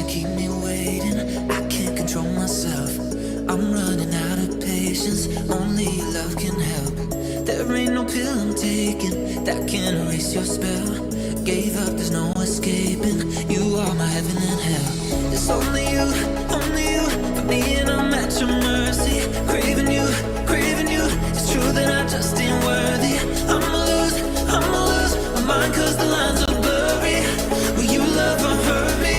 to keep me waiting. I can't control myself. I'm running out of patience. Only your love can help. There ain't no pill I'm taking that can erase your spell. Gave up, there's no escaping. You are my heaven and hell. It's only you for me, and I'm at your mercy. Craving you, craving you. It's true that I just ain't worthy. I'ma lose my mind, cause the lines are blurry. Will you love or hurt me?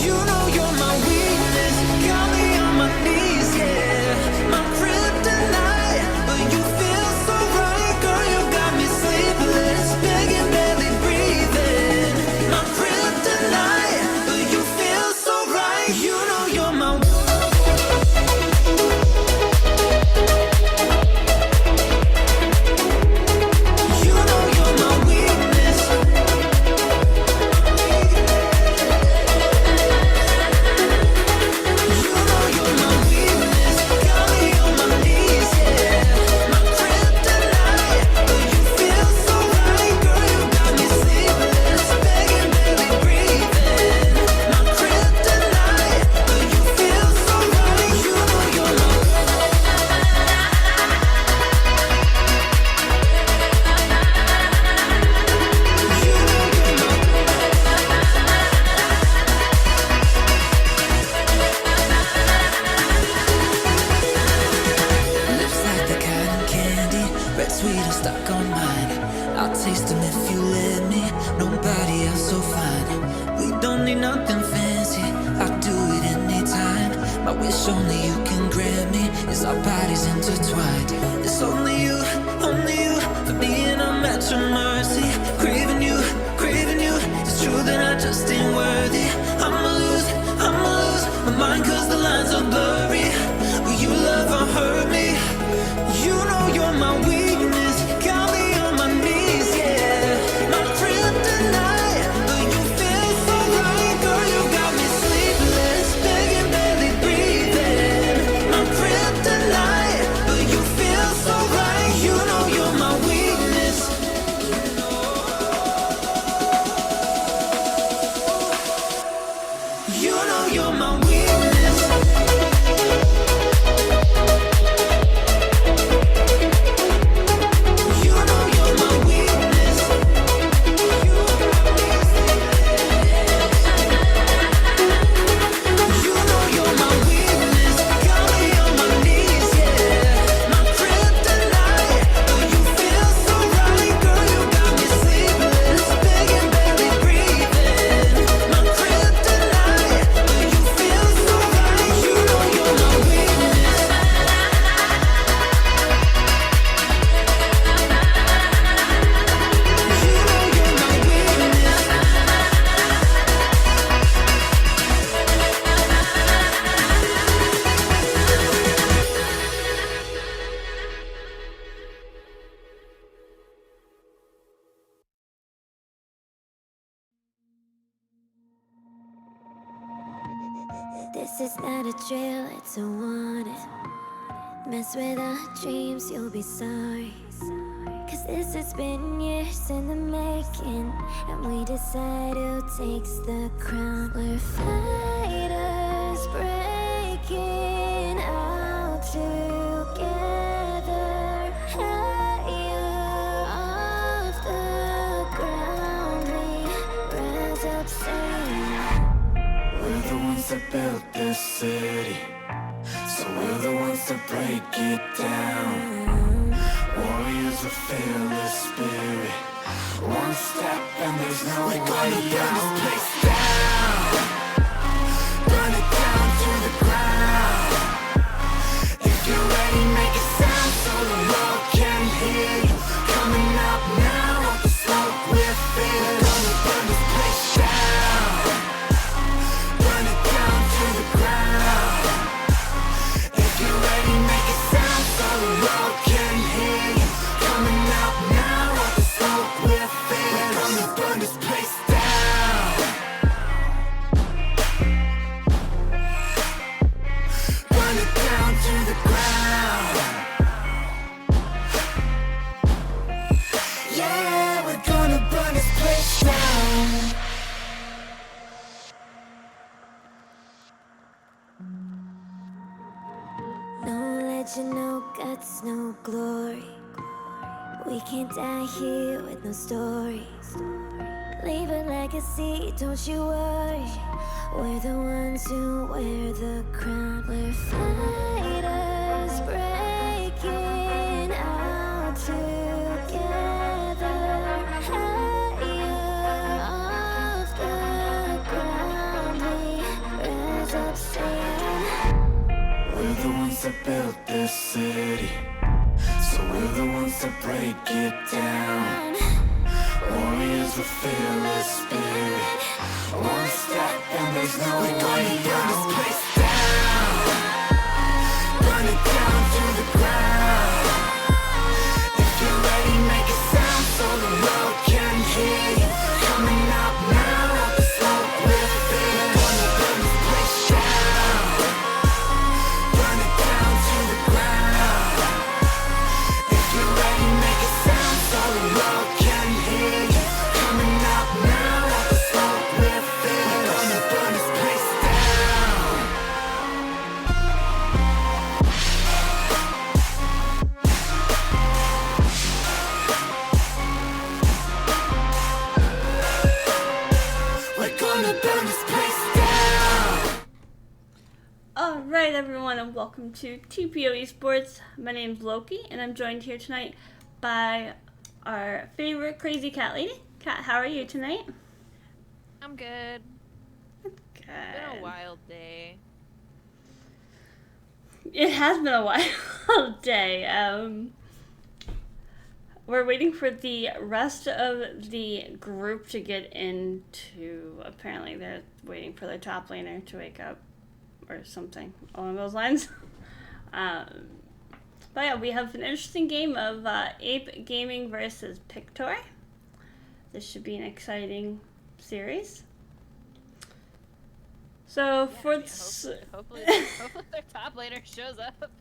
You know you're my weakness, got me on my knees, yeah. My kryptonite, but you feel so right, girl. You got me sleepless, begging, barely breathing. My kryptonite, but you feel so right. You know you're my sweeter stuck on mine. I'll taste them if you let me. Nobody else so fine. We don't need nothing fancy. I'll do it anytime. My wish only you can grant me is our bodies intertwined. It's only you for me, and I'm at your mercy. Craving you, craving you. It's true that I just ain't worthy. I'ma lose my mind, cause the lines are blurry. Will you love or hurt me? You know you're my weakness, got me on my knees, yeah. My kryptonite, but you feel so right, girl. You got me sleepless, begging, barely breathing. My kryptonite, but you feel so right. You know you're my weakness. You know you're my weakness. This is not a drill, it's a warning. Mess with our dreams, you'll be sorry. Cause this has been years in the making, and we decide who takes the crown. We're fighters breaking out together, higher off the ground. We rise up singing. We're the ones that built this city, so we're the ones that break it down. Warriors with fearless spirit. One step and there's no way out. Burn this place down, burn it down to the ground. If you're ready, make a sound so the world can hear you. Coming up now, off the smoke we're feeling. Gonna burn this place down, burn it down to the ground. If you're ready, make a sound so the world can hear you. Coming up now, off the smoke we're feeling. We're gonna burn this place down. But you know guts, no glory. We can't die here with no stories. Leave a legacy, don't you worry. We're the ones who wear the crown. We're fighters breaking out together. Higher off the ground, we rise up singing. We're the ones that built this city, so we're the ones that break it down. Warriors with fearless spirit. One step and there's no way going down. This place down, burn it down to the ground. If you're ready, make a sound so the world can hear you. Coming up now, up the slope with fear. We're gonna burn this place down, burn it down to the ground. If you're ready, make a sound so the world can hear you. Coming up now, up the slope with fear. We're gonna burn this place down. We're gonna burn this place down. Alright everyone, and welcome to TPO Esports. My name's Loki, and I'm joined here tonight by our favorite crazy cat lady. Cat, how are you tonight? I'm good. Good. It's been a wild day. It has been a wild day. We're waiting for the rest of the group to get into. Apparently, they're waiting for their top laner to wake up, or something along those lines. But yeah, we have an interesting game of Ape Gaming versus Pictor. This should be an exciting series. So for Hopefully their top laner shows up.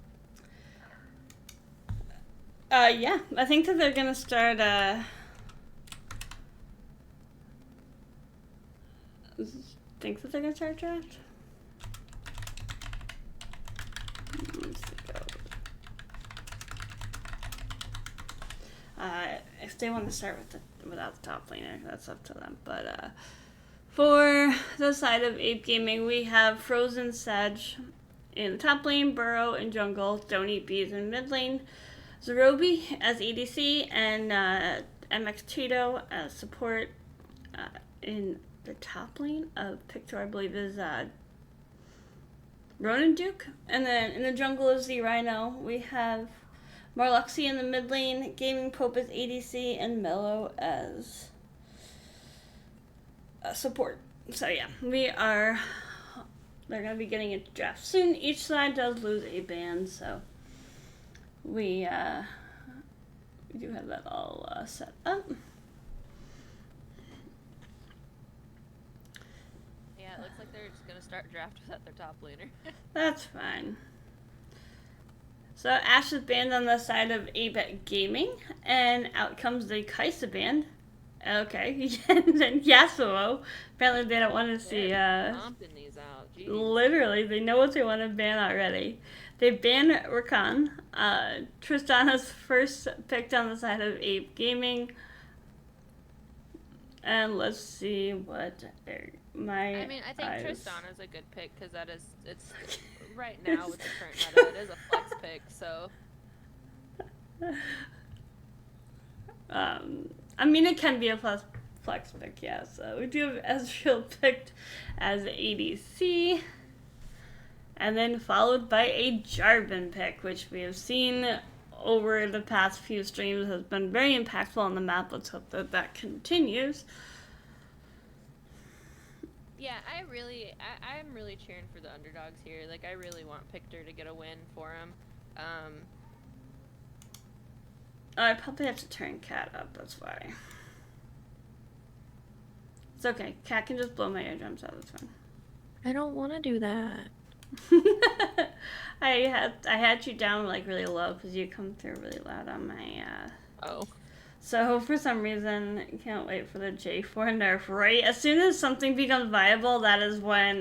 yeah, I think that they're gonna start draft. Let's go. If they want to start without the top laner, that's up to them. But for the side of Ape Gaming, we have Frozen Sedge in the top lane, Burrow in jungle, Don't Eat Bees in mid lane, Zerobi as ADC, and MX Cheeto as support in the top lane of Pictor, I believe, is Ronan Duke. And then in the jungle is the Rhino. We have Marluxi in the mid lane, Gaming Pope as ADC, and Mello as support. So yeah, they're going to be getting into draft soon. Each side does lose a band, so we do have that all set up. Yeah, it looks like they're just gonna start draft without their top laner. That's fine. So Ash is banned on the side of Ape Gaming, and out comes the Kaisa band. Okay, and then Yasuo. Apparently they don't want to see, Pumping these out. Jeez. literally, they know what they want to ban already. They banned Rakan. Tristana's first picked on the side of Ape Gaming. And let's see what I mean, I think eyes. Tristana's a good pick because it's right now with the current meta, it is a flex pick. So I mean, it can be a flex pick, yeah. So we do have Ezreal picked as ADC, and then followed by a Jarvan pick, which we have seen over the past few streams has been very impactful on the map. Let's hope that continues. yeah, I'm really cheering for the underdogs here. Like, I really want Pictor to get a win for him. I probably have to turn Cat up, that's why. It's okay. Cat can just blow my eardrums out, that's fine. I don't want to do that. I had you down like really low because you come through really loud on my Oh. So for some reason, can't wait for the J4 nerf. Right as soon as something becomes viable, that is when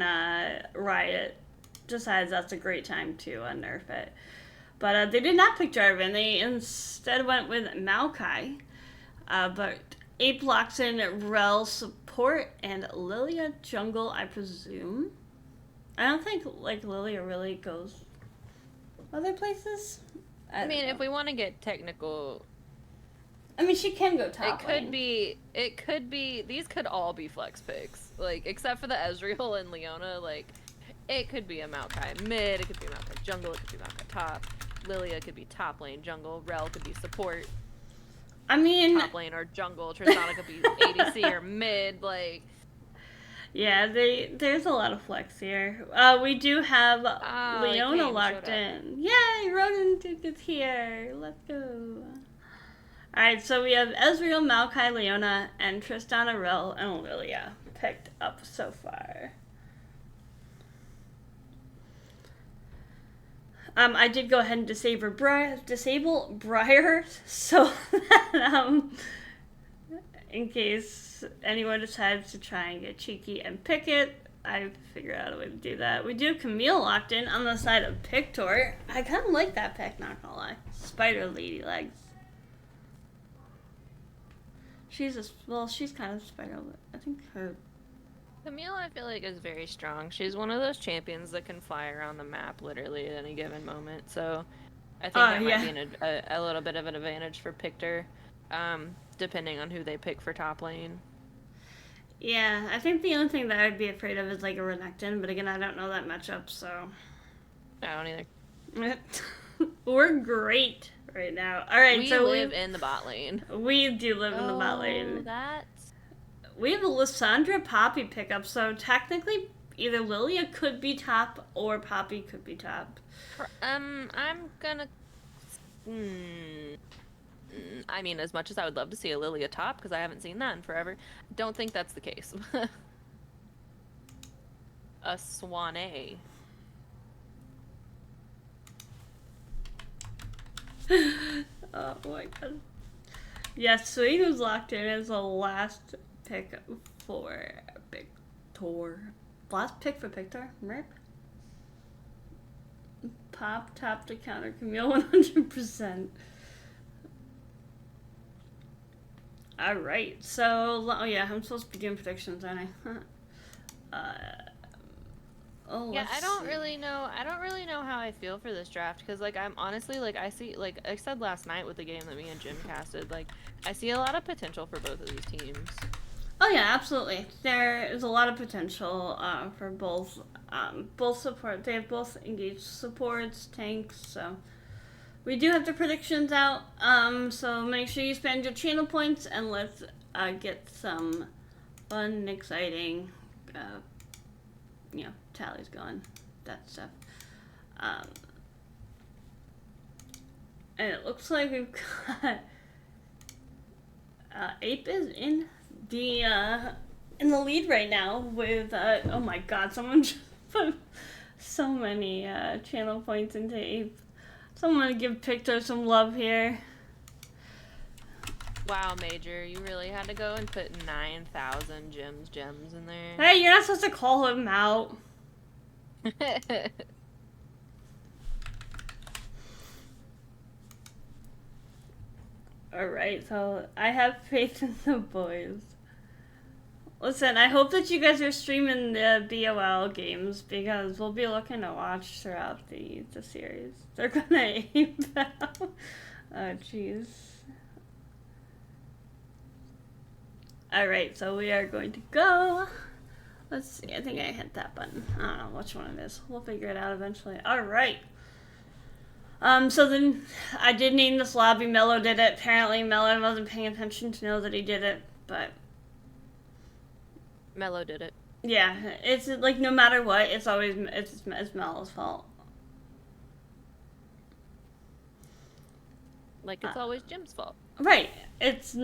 Riot decides that's a great time to nerf it. But they did not pick Jarvan. They instead went with Maokai. But Ape locks in Rel support and Lilia jungle, I presume. I don't think like Lilia really goes other places. I mean, if we want to get technical, I mean, she can go top lane. It could be. These could all be flex picks, like except for the Ezreal and Leona. Like, it could be a Maokai mid. It could be a Maokai jungle. It could be Maokai top. Lilia could be top lane jungle. Rel could be support. I mean, top lane or jungle. Tristana could be ADC or mid. Like, yeah, there's a lot of flex here. We do have Leona locked in. Yay, Ronan Duke is here. Let's go. Alright, so we have Ezreal, Maokai, Leona, and Tristana, Rel, and Lilia picked up so far. I did go ahead and disable Briar so that, in case anyone decides to try and get cheeky and pick it, I figured out a way to do that. We do have Camille locked in on the side of Pictor. I kind of like that pick, not gonna lie. Spider lady legs. She's kind of spider. I think her. Camille, I feel like, is very strong. She's one of those champions that can fly around the map literally at any given moment. So I think that might be a little bit of an advantage for Pictor, depending on who they pick for top lane. Yeah, I think the only thing that I'd be afraid of is like a Renekton, but again, I don't know that matchup, so. I don't either. We're great right now. All right, we so live in the bot lane. We do live in the bot lane. That's... We have a Lissandra Poppy pickup, so technically either Lilia could be top or Poppy could be top. I'm gonna... I mean, as much as I would love to see a Lilia top, because I haven't seen that in forever, I don't think that's the case. A Swanee. Oh my god. Yes, Sweet was locked in as the last pick for Pictor. Last pick for Pictor, right? Pop top to counter Camille 100%. Alright, so, oh yeah, I'm supposed to be doing predictions, aren't I? Yeah, I don't really know how I feel for this draft, because, like, I'm honestly, like, I see, like, I said last night with the game that me and Jim casted, like, I see a lot of potential for both of these teams. Oh yeah, absolutely. There is a lot of potential for both support. They have both engaged supports, tanks, so we do have the predictions out. So make sure you spend your channel points and let's get some fun and exciting tallies going, that stuff. And it looks like we've got Ape is in the lead right now with oh my god, someone just put so many channel points into Ape. So I'm gonna give Pictor some love here. Wow, Major, you really had to go and put 9,000 gems in there. Hey, you're not supposed to call him out. Alright, so I have faith in the boys. Listen, I hope that you guys are streaming the BOL games because we'll be looking to watch throughout the series. They're gonna ape out. Oh, jeez. Alright, so we are going to go. Let's see, I think I hit that button. I don't know which one it is. We'll figure it out eventually. Alright. So then I did name this lobby. Mello did it. Apparently Mello wasn't paying attention to know that he did it, but Mello did it. yeah, it's like no matter what, it's Mello's fault. Like it's always Jim's fault. Right. It's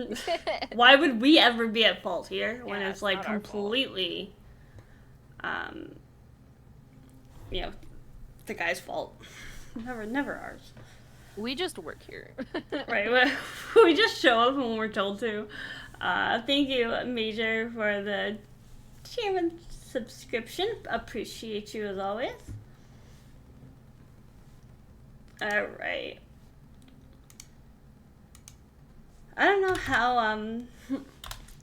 why would we ever be at fault here when Yeah, it's like not our fault. completely the guy's fault. Never ours. We just work here. Right. We just show up when we're told to. Thank you, Major, for the chairman subscription. Appreciate you as always. Alright. I don't know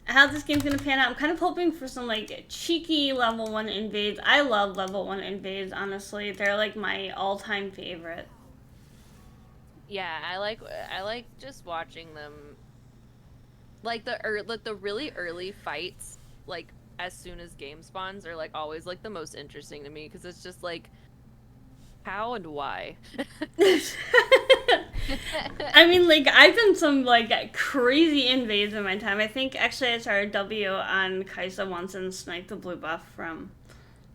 how this game's gonna pan out. I'm kind of hoping for some like cheeky level 1 invades. I love level 1 invades, honestly. They're like my all-time favorite. Yeah, I like just watching them. Like the really early fights, like as soon as game spawns, are like always like the most interesting to me because it's just like how and why. I mean, like, I've done some, like, crazy invades in my time. I think, actually, I started W on Kaisa once and sniped the blue buff from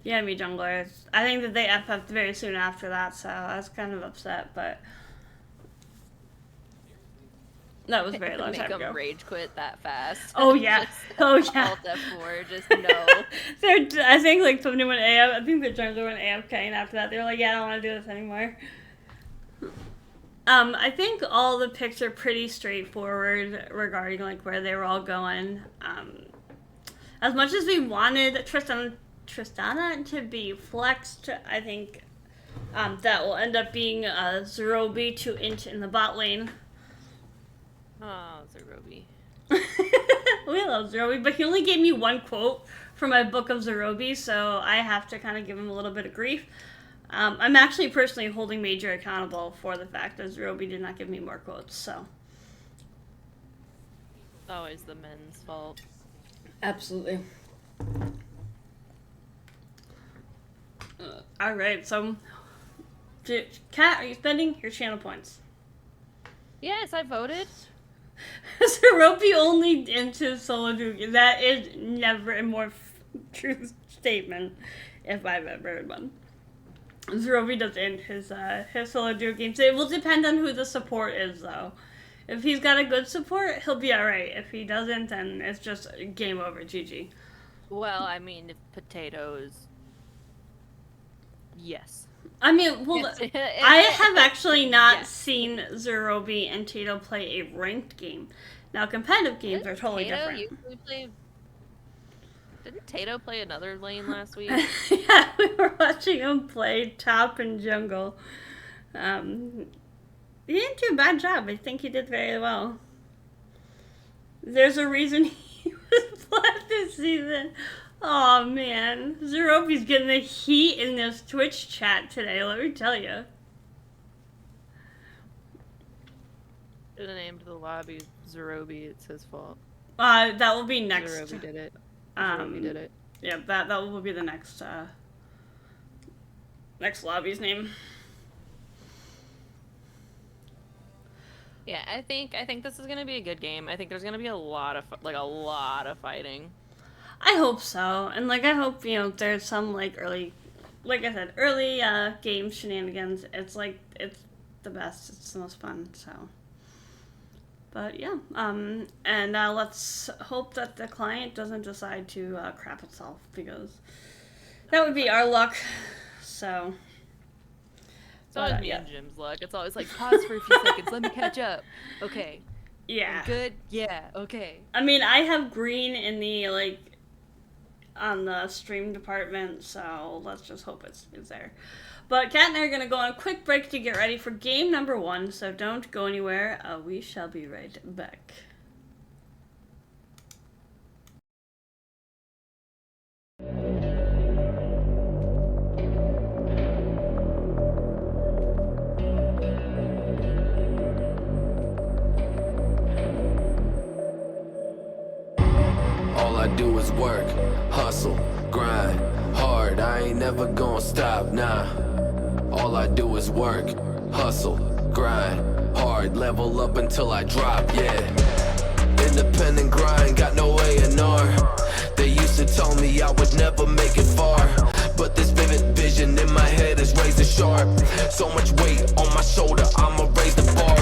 the enemy junglers. I think that they FF'd very soon after that, so I was kind of upset, but that was very long time ago. Make them rage quit that fast. Oh, yeah. Oh, yeah. Alt F4, just no. I think, like, somebody went AF. I think the jungler went AFK, and after that, they were like, yeah, I don't want to do this anymore. I think all the picks are pretty straightforward regarding like where they were all going. As much as we wanted Tristana to be flexed, I think that will end up being Zerobi to Int in the bot lane. Oh, Zerobi. We love Zerobi, but he only gave me one quote from my book of Zerobi, so I have to kind of give him a little bit of grief. I'm actually personally holding Major accountable for the fact that Zerobi did not give me more quotes, so. Always the men's fault. Absolutely. Alright, so, Kat, are you spending your channel points? Yes, I voted. Zerobi only into solo duo. That is never a more true statement, if I've ever heard one. Zerobi does end his solo duo games. It will depend on who the support is, though. If he's got a good support, he'll be alright. If he doesn't, then it's just game over, GG. Well, I mean, potatoes. Yes. I mean, well, I have actually not seen Zerobi and Tato play a ranked game. Now, competitive games are totally Tato different. Usually play... Didn't Tato play another lane last week? Yeah, we were watching him play top and jungle. He didn't do a bad job. I think he did very well. There's a reason he was flat this season. Oh man, Zerobi's getting the heat in this Twitch chat today, let me tell you. Should have named the lobby Zerobi, it's his fault. That will be next. Zerobi did it. Zerobi did it. Yeah, that will be the next lobby's name. Yeah, I think this is gonna be a good game. I think there's gonna be a lot of fighting. I hope so, and like I hope there's some early game shenanigans. It's the best. It's the most fun. So, but yeah, and let's hope that the client doesn't decide to crap itself, because that would be our luck. So. It's always me and Jim's luck. It's always like, pause for a few seconds, let me catch up. Okay. Yeah. I'm good? Yeah, okay. I mean, I have green in the, on the stream department, so let's just hope it's there. But Kat and I are going to go on a quick break to get ready for game number 1, so don't go anywhere. We shall be right back. All I do is work, hustle, grind, hard. I ain't never gonna stop, nah. All I do is work, hustle, grind, hard. Level up until I drop, yeah. Independent grind, got no A&R. They used to tell me I would never make it far, but this vivid vision in my head is razor sharp. So much weight on my shoulder, I'ma raise the bar.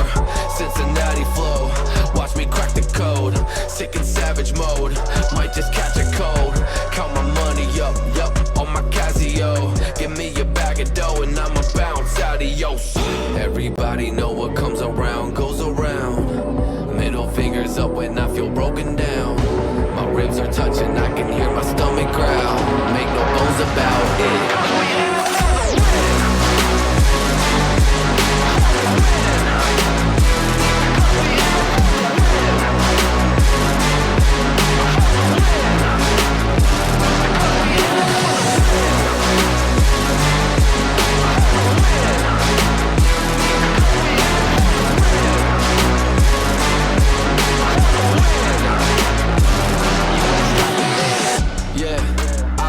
Cincinnati flow, watch me crack the code. Sick and savage mode, might just catch a cold. Count my money up, yup, on my Casio. Give me a bag of dough and I'ma bounce, adios. Everybody know what comes around goes around. Middle fingers up when I feel broken down. My ribs are touching, I can hear my stomach growl. Make no bones about it.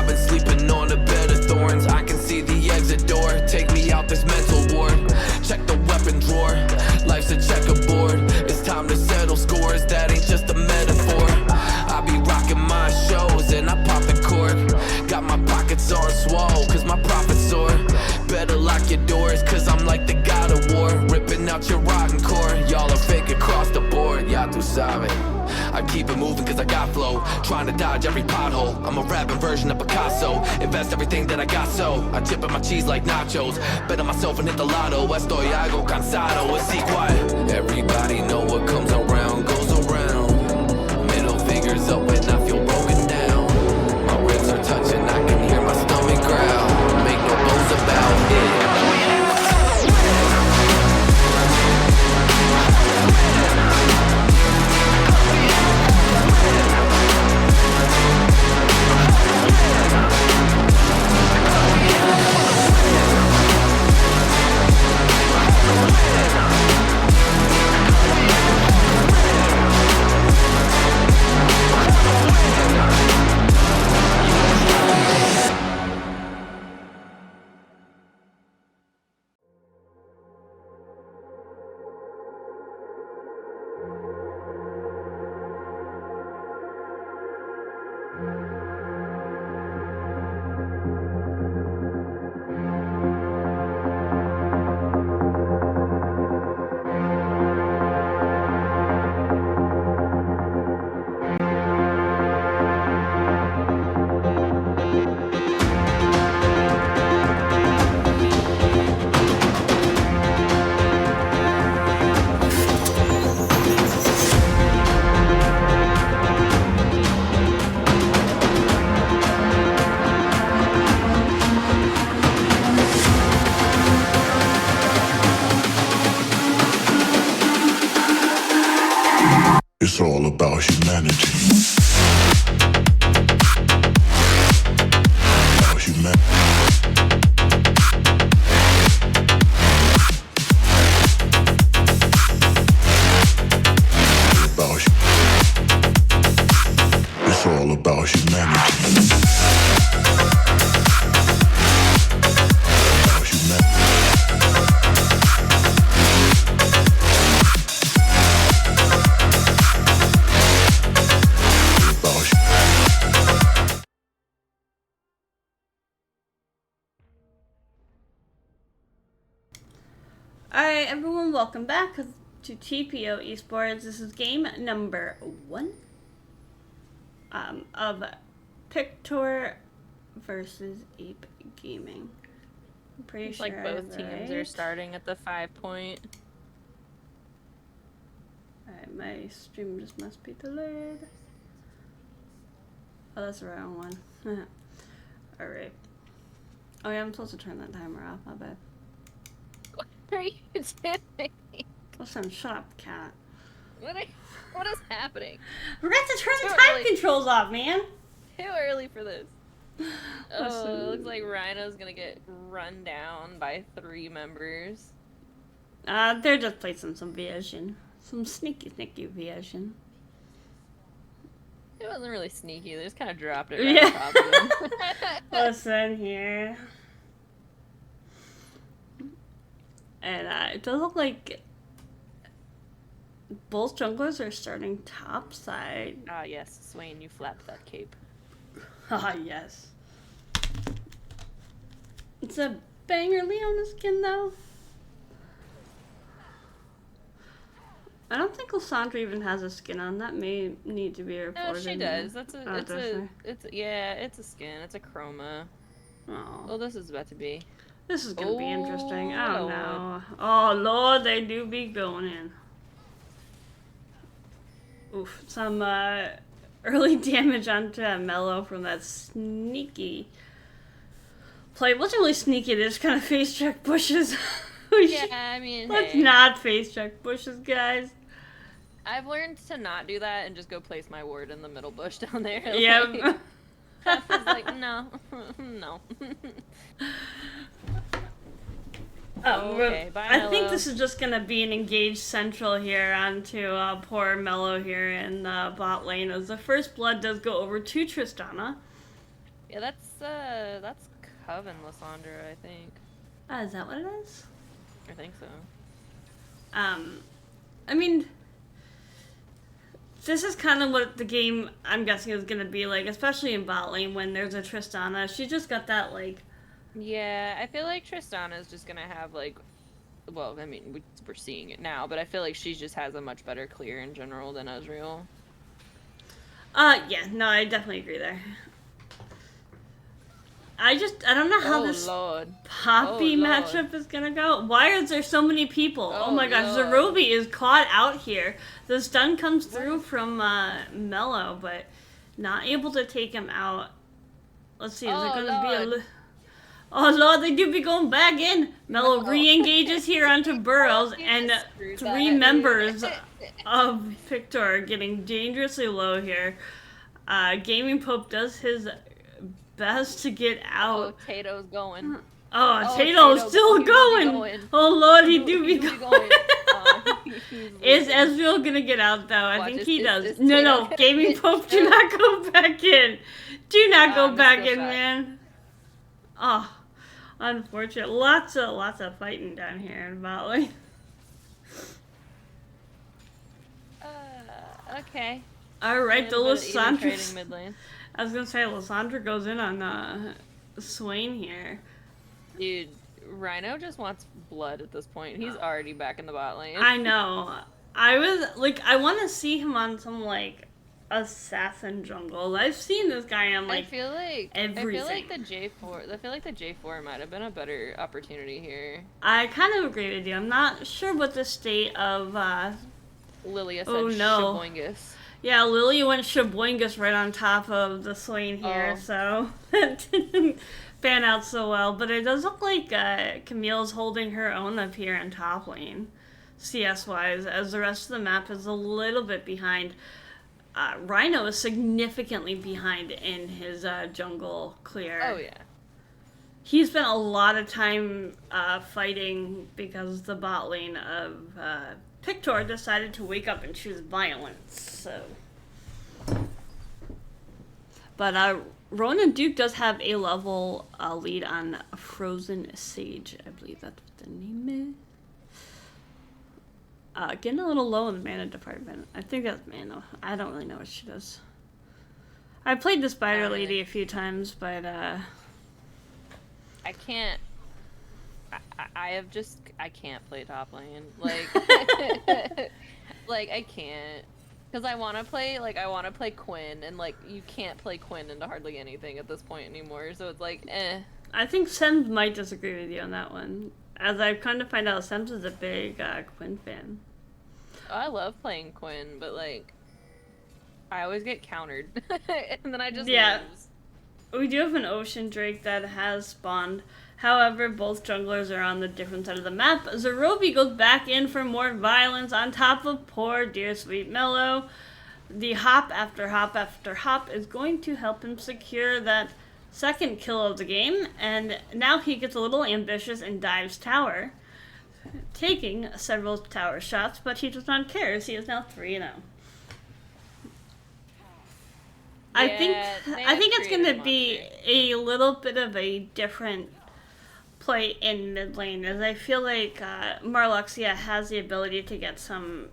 I've been sleeping on a bed of thorns. I can see the exit door. Take me out this mental ward. Check the weapon drawer. Life's a checkerboard. It's time to settle scores. That ain't just a metaphor. I be rocking my shows and I pop the cork. Got my pockets on swole, cause my profits soar. Better lock your doors, cause I'm like the god of war. Ripping out your rotten core. Y'all are fake across the board. Y'all too savage. I keep it moving cause I got flow. Trying to dodge every pothole. I'm a rapping version of Picasso. Invest everything that I got, so I chip in my cheese like nachos. Bet on myself and hit the lotto. Estoy algo cansado. Así quiet. Everybody know what comes around goes around. Middle fingers up when I feel broken down. My ribs are touching, I can hear my stomach growl. Make no bones about it. It's all about humanity. About humanity. It's all about humanity. Alright, everyone, welcome back to TPO Esports. This is game number 1 of Pictor versus Ape Gaming. I'm pretty It's sure like both teams are starting at the 5 point. Alright, my stream just must be delayed. Oh, that's the wrong one. Alright. Oh yeah, I'm supposed to turn that timer off, my bad. What are you doing? Listen, shut up, cat. What is happening? Forgot to turn the Too time early. controls off, man! Too early for this. Oh, Listen. it looks like Rhino's gonna get run down by 3 members. They're just placing some vision. Some sneaky vision. It wasn't really sneaky, they just kind of dropped it right on top of him. Listen here. And it does look like both junglers are starting top side. Ah, yes, Swain, you flapped that cape. Ah, yes. It's a banger Leona skin, though. I don't think Lysandra even has a skin on. That may need to be reported. No, she does. That's a, Oh, it's does a, she? it's a skin. It's a chroma. Oh. Well, this is about to be. This is gonna be interesting. I don't Lord. know. Oh Lord, they do be going in. Oof, some early damage onto Mello from that sneaky play. It wasn't really sneaky, they just kind of face check bushes. Yeah, I mean, Let's hey. not face check bushes, guys. I've learned to not do that and just go place my ward in the middle bush down there. Yeah. Like, I was like, no, no. Okay, bye, I think Mello. this is just gonna be an engaged central here onto poor Mello here in the bot lane as the first blood does go over to Tristana. Yeah, that's Coven Lysandra, I think. Is that what it is? I think so. I mean, this is kind of what the game, I'm guessing, is going to be like, especially in bot lane when there's a Tristana. She just got that, like... Yeah, I feel like Tristana is just going to have, like... Well, I mean, we're seeing it now, but I feel like she just has a much better clear in general than Ezreal. Yeah, no, I definitely agree there. I don't know how this Poppy matchup is gonna go. Why is there so many people? Oh my gosh, Zerobi is caught out here. The stun comes through from Mello, but not able to take him out. Let's see, is it gonna be a... Oh lord, they do be going back in. Mello re-engages here onto Burrows, and 3 members of Pictor are getting dangerously low here. Gaming Pope does his best to get out. Oh, Tato's going. Tato's still going. Oh lord, he do be going. Is Ezreal gonna get out though? I think he does. No, Gaming Pope, do not go back in. Do not go back in, man. Oh, unfortunate. Lots of fighting down here in bot lane. Okay. Alright, the Lysandra. I was gonna say, Lysandra goes in on Swain here. Dude, Rhino just wants blood at this point. He's already back in the bot lane. I know. I want to see him on some, like, assassin jungle. I've seen this guy on, like, everything. I feel like the J4 might have been a better opportunity here. I kind of agree with you. I'm not sure what the state of, Lilia said Shaboingus. Yeah, Lily went Shaboingus right on top of the Swain here, so that didn't pan out so well. But it does look like Camille's holding her own up here in top lane, CS-wise, as the rest of the map is a little bit behind. Rhino is significantly behind in his jungle clear. Oh, yeah. He spent a lot of time fighting because the bot lane of Pictor decided to wake up and choose violence, so... But Ronan Duke does have a level lead on Frozen Sage. I believe that's what the name is. Getting a little low in the mana department. I think that's mana. I don't really know what she does. I played the Spider Lady a few times, but I can't... I can't play top lane. Like, like I can't. Because I want to play Quinn, and, like, you can't play Quinn into hardly anything at this point anymore, so it's like, eh. I think Sems might disagree with you on that one. As I've come to find out, Sems is a big Quinn fan. Oh, I love playing Quinn, but, like, I always get countered, and then I just lose. We do have an Ocean Drake that has spawned. However, both junglers are on the different side of the map. Zerobi goes back in for more violence on top of poor dear sweet Mello. The hop after hop after hop is going to help him secure that second kill of the game. And now he gets a little ambitious and dives tower, taking several tower shots, but he does not care as he is now 3-0. I think it's going to be a little bit of a different play in mid lane, as I feel like Marluxia has the ability to get some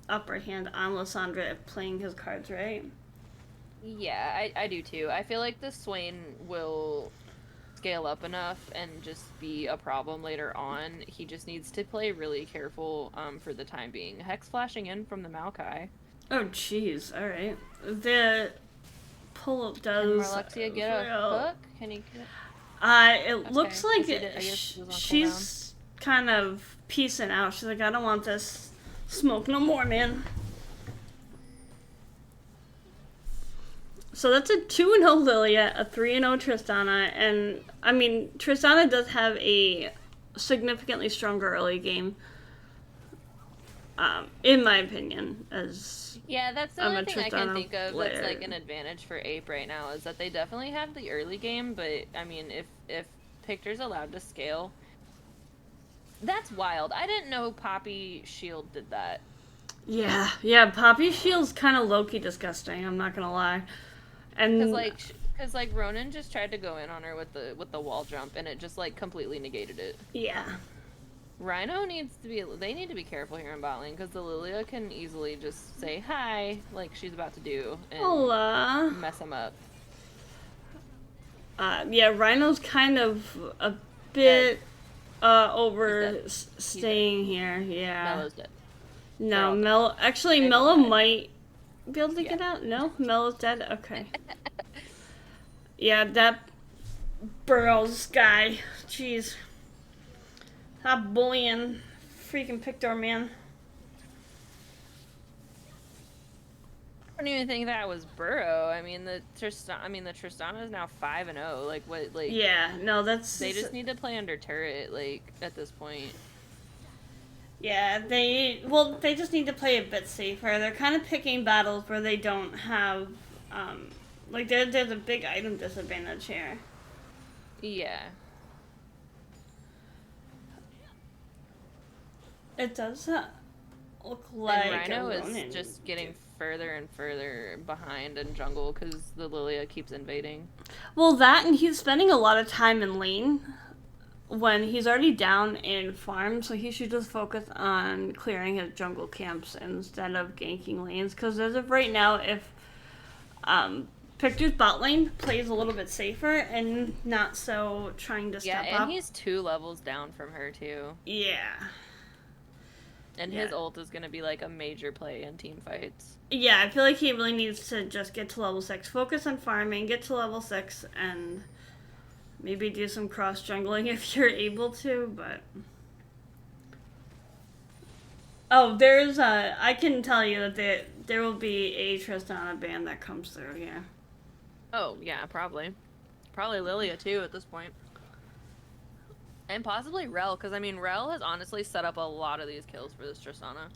upper hand on Lysandra if playing his cards right. Yeah, I do too. I feel like the Swain will scale up enough and just be a problem later on. He just needs to play really careful for the time being. Hex flashing in from the Maokai. Oh jeez, alright. The pull-up does... Can Marluxia get a hook? Can he get it? It looks like she's kind of peacing out. She's like, I don't want this smoke no more, man. So that's a 2-0 Lilia, a 3-0 Tristana, and I mean, Tristana does have a significantly stronger early game, in my opinion, as... Yeah, that's the only thing I can think of that's like an advantage for APE right now, is that they definitely have the early game, but I mean, if Pictor's allowed to scale, that's wild. I didn't know Poppy Shield did that. Yeah, Poppy Shield's kind of low-key disgusting, I'm not gonna lie. And because, like, Because like Ronan just tried to go in on her with the wall jump, and it just like completely negated it. Yeah. Rhino needs to be. They need to be careful here in bot lane because the Lilia can easily just say hi, like she's about to do, and Hola. mess him up. Yeah, Rhino's kind of a bit overstaying here. Yeah. Mellow's dead. No, Mello. Actually, Mello might be able to get out. No, Mello's dead. Okay. Yeah, that Burrows guy. Jeez. Stop bullying freaking Pictor, man. I don't even think that was Burrow. I mean, the Tristana is now 5-0. Like what? Like yeah, no, that's. They just need to play under turret. Like at this point. Yeah, they just need to play a bit safer. They're kind of picking battles where they don't have, like there's a big item disadvantage here. Yeah. It does look like and Rhino is just getting further and further behind in jungle because the Lilia keeps invading. Well, that and he's spending a lot of time in lane when he's already down in farm, so he should just focus on clearing his jungle camps instead of ganking lanes. Because as of right now, if Pictor's bot lane plays a little bit safer and not so trying to step up. Yeah, and he's 2 levels down from her too. Yeah. And his ult is going to be like a major play in team fights. Yeah, I feel like he really needs to just get to level 6. Focus on farming, get to level 6, and maybe do some cross jungling if you're able to, but... Oh, there's I can tell you that there will be a Tristana ban that comes through here. Oh, yeah, probably. Probably Lilia too at this point. And possibly Rel, because I mean, Rel has honestly set up a lot of these kills for this Tristana.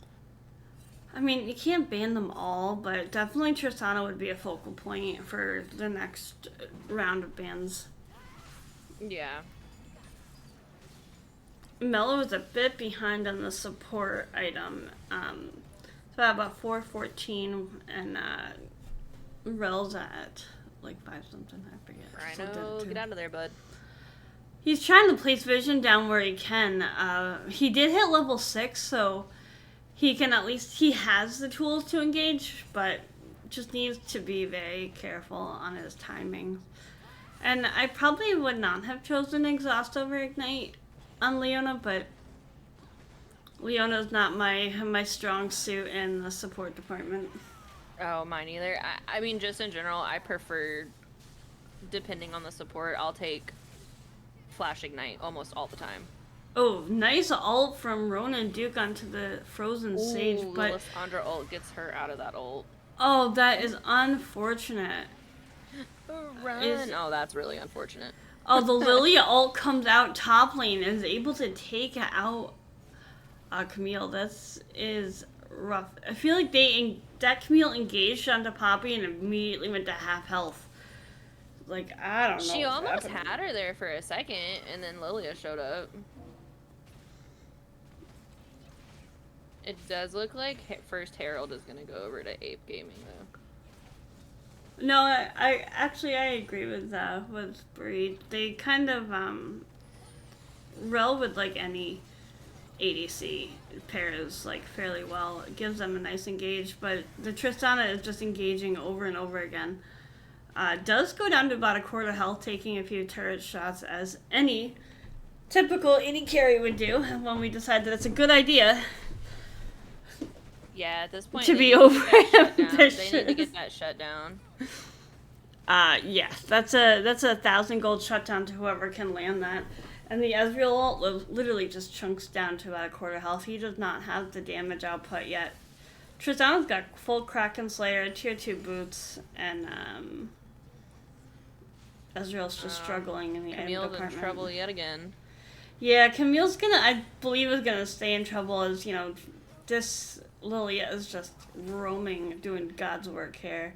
I mean, you can't ban them all, but definitely Tristana would be a focal point for the next round of bans. Yeah. Mello is a bit behind on the support item. It's about 414, and Rel's at like 5 something, I forget. Rhino, get out of there, bud. He's trying to place vision down where he can. He did hit level 6, so he can at least, he has the tools to engage, but just needs to be very careful on his timing. And I probably would not have chosen Exhaust over Ignite on Leona, but Leona's not my strong suit in the support department. Oh, mine either. I mean, just in general, I prefer, depending on the support, I'll take Flash Ignite almost all the time. Oh, nice ult from Ronan Duke onto the Frozen Sage, but the Lissandra ult gets her out of that ult. Oh, that is unfortunate. Run! Oh, that's really unfortunate. Oh, the Lilia ult comes out top lane and is able to take out Camille. This is rough. I feel like that Camille engaged onto Poppy and immediately went to half health. Like, I don't know. She almost had her there for a second, and then Lilia showed up. It does look like first Herald is going to go over to Ape Gaming, though. No, I actually agree with Bree. They kind of Rel with like any ADC pairs like fairly well. It gives them a nice engage, but the Tristana is just engaging over and over again. Does go down to about a quarter health, taking a few turret shots as any typical AD carry would do when we decide that it's a good idea. Yeah, at this point, to be over ambitious. They need to get that shut down. Yeah, that's a 1,000 gold shutdown to whoever can land that. And the Ezreal ult literally just chunks down to about a quarter health. He does not have the damage output yet. Tristana's got full Kraken Slayer, tier 2 boots, and Ezreal's just struggling in the Camille's in trouble yet again. Yeah, Camille's I believe is gonna stay in trouble as, this Lilia is just roaming, doing God's work here.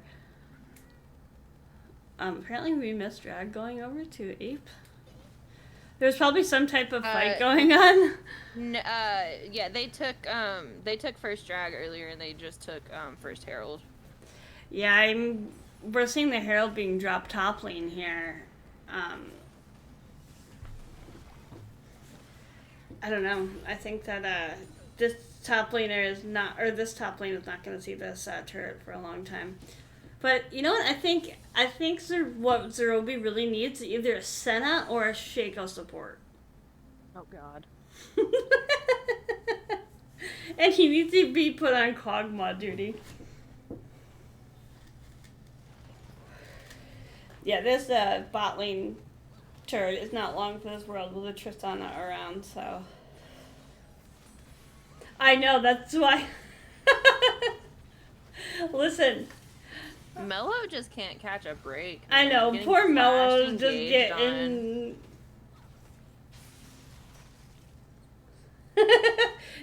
Apparently we missed Drag going over to Ape. There's probably some type of fight going on. Yeah, they took first Drag earlier, and they just took first Herald. Yeah, I'm we're seeing the Herald being dropped top lane here. I don't know. I think that this top laner is not, or this top lane is not going to see this turret for a long time. But you know what? I think what Zerobi really needs is either a Senna or a Shaco support. Oh God. And he needs to be put on Kog'Maw duty. Yeah, this bot lane turret is not long for this world with a Tristana around, so. I know, that's why. Listen. Mello just can't catch a break. Man. I know, poor Mello just getting.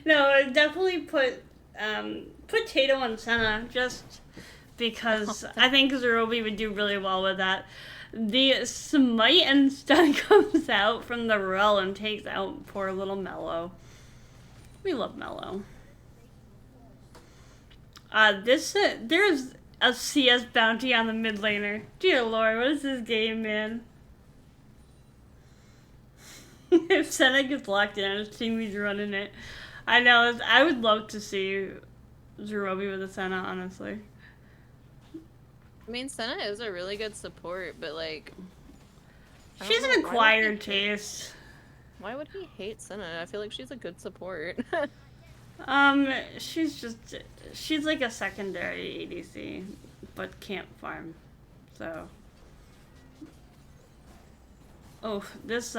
No, definitely put Tato on Senna just because I think Zerobi would do really well with that. The smite and stun comes out from the Rel and takes out poor little Mello. We love Mello. There's a CS bounty on the mid laner. Dear Lord, what is this game, man? If Senna gets locked in, his team he's running it. I know, I would love to see Zerobi with a Senna, honestly. I mean, Senna is a really good support, but like... She's an acquired taste. Why would he hate Senna? I feel like she's a good support. She's like a secondary ADC, but can't farm, so. Oh, this,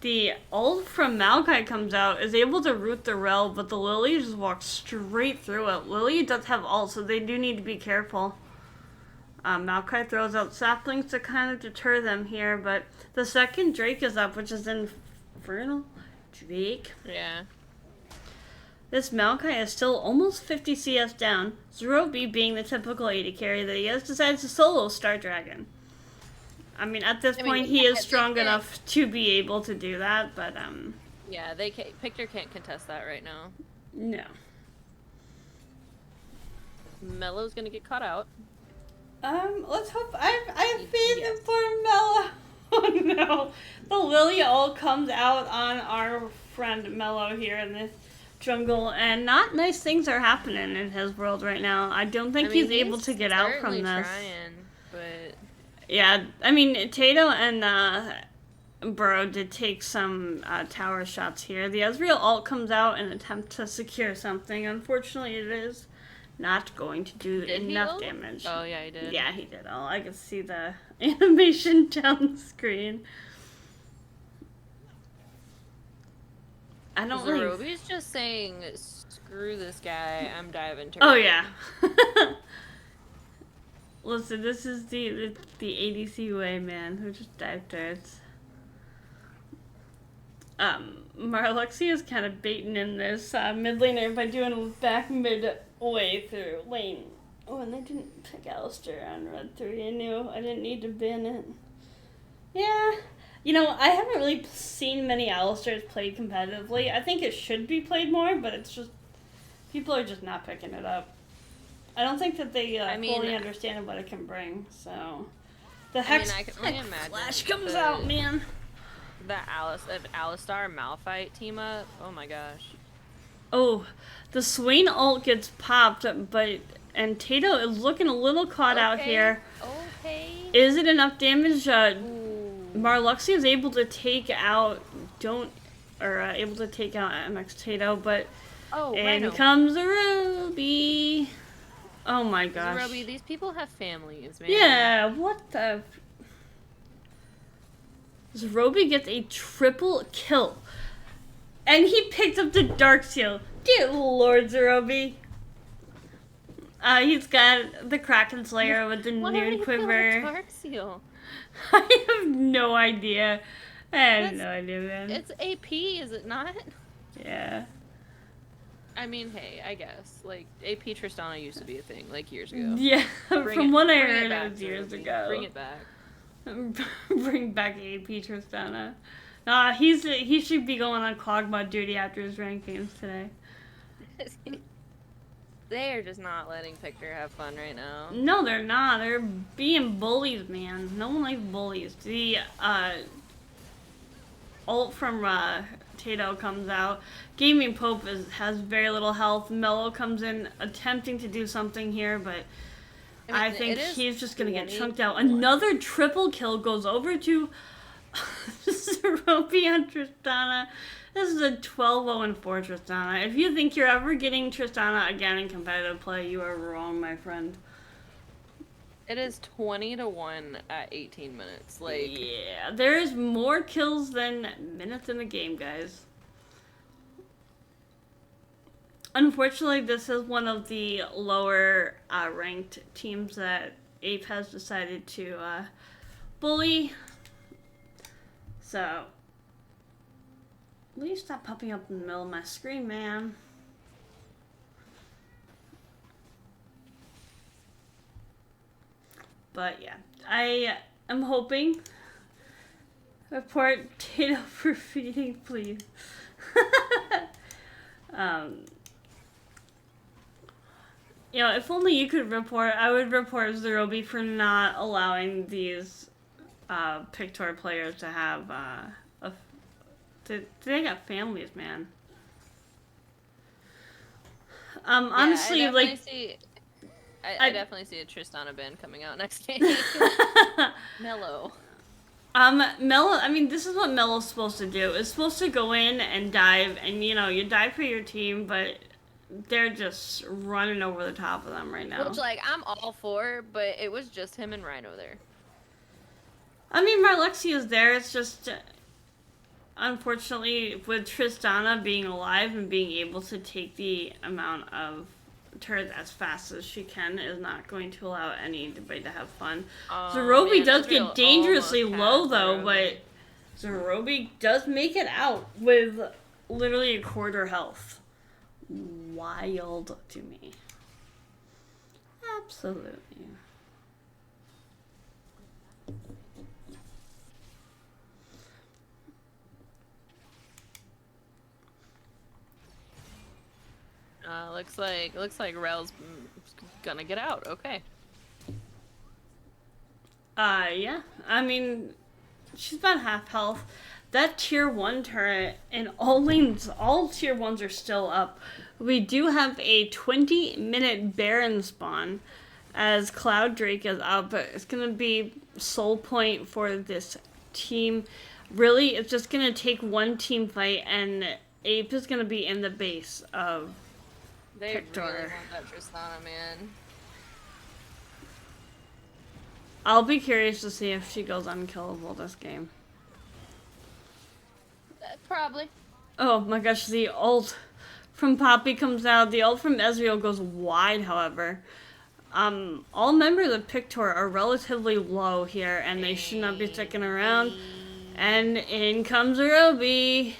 the ult from Maokai comes out, is able to root the Rel, but the Lily just walks straight through it. Lily does have ult, so they do need to be careful. Maokai throws out saplings to kind of deter them here, but the second Drake is up, which is Infernal Drake. Yeah. This Maokai is still almost 50 CS down. Zerobi, being the typical AD carry that he is, decides to solo Star Dragon. I mean, at this point, he is strong enough to be able to do that, but, Yeah, Pictor can't contest that right now. No. Mello's gonna get caught out. Let's hope. I have faith in poor Mello. Oh no. The Lily ult comes out on our friend Mello here in this jungle, and not nice things are happening in his world right now. I don't think he's able to get out from this. Trying, but... Yeah, I mean, Tato and Burrow did take some tower shots here. The Ezreal ult comes out in an attempt to secure something. Unfortunately, it is not going to do enough damage. Oh, yeah, he did. Yeah, he did. I can see the animation down the screen. I don't really... Zerobi's just saying, screw this guy, I'm diving to Oh, yeah. Listen, this is the ADC way, man, who just dive turrets. Marluxi is kind of baiting in this mid laner by doing a back mid way through lane. Oh, and they didn't pick Alistair on Red 3. I knew I didn't need to ban it. Yeah. You know, I haven't really seen many Alistairs played competitively. I think it should be played more, but it's just... people are just not picking it up. I don't think that they fully understand what it can bring, so... The Hex Flash comes out, man! The Alistar Malphite team up? Oh my gosh. Oh, the Swain ult gets popped, and Tato is looking a little caught out here. Okay. Is it enough damage? Marluxi is able to take out MX Tato, but in comes Zerobi. Oh my gosh. Zerobi, these people have families, man. Yeah, what the... Zerobi gets a triple kill. And he picked up the Dark Seal. Dear Lord, Zerobi. He's got the Kraken Slayer with the Noon Quiver. Dark Seal? I have no idea. I have no idea, man. It's AP, is it not? Yeah. I mean, hey, I guess. Like, AP Tristana used to be a thing, like, years ago. Yeah, from what I heard, it was years ago. Bring it back. Bring back AP Tristana. Nah, he should be going on Kog'Maw duty after his rankings today. They are just not letting Pictor have fun right now. No, they're not. They're being bullies, man. No one likes bullies. The ult from Tato comes out. Gaming Pope has very little health. Mello comes in attempting to do something here, but I think he's just going to get chunked out. Another triple kill goes over to Zerobi on Tristana. This is a 12-0 for Tristana. If you think you're ever getting Tristana again in competitive play, you are wrong, my friend. It is 20-1 at 18 minutes. Like, yeah, there's more kills than minutes in the game, guys. Unfortunately, this is one of the lower ranked teams that APE has decided to bully. So, will you stop popping up in the middle of my screen, man? But yeah, I am hoping. Report Tato for feeding, please. You know, if only you could report, I would report Zerobi for not allowing these Pictor players to have they got families, man. Honestly, I like I definitely see a Tristana ban coming out next game. Mello. Mello, I mean, this is what Mello's supposed to do. It's supposed to go in and dive, and you know, you dive for your team, but they're just running over the top of them right now. Which, like, I'm all for, but it was just him and Rhino there. I mean, Marlexi is there. It's just, unfortunately, with Tristana being alive and being able to take the amount of turrets as fast as she can is not going to allow anybody to have fun. Zerobi does get dangerously low, though, but Zerobi does make it out with literally a quarter health. Wild to me. Absolutely. Looks like Rel's gonna get out. Okay. Yeah. I mean, she's about half health. That tier 1 turret and all lanes, all tier 1s are still up. We do have a 20-minute Baron spawn as Cloud Drake is up. It's going to be soul point for this team. Really, it's just going to take one team fight and Ape is going to be in the base of Pictor. They really want that Tristana, man. I'll be curious to see if she goes unkillable this game. Probably. Oh my gosh, the ult from Poppy comes out. The ult from Ezreal goes wide, however. All members of Pictor are relatively low here, and they should not be sticking around. And in comes Zerobi.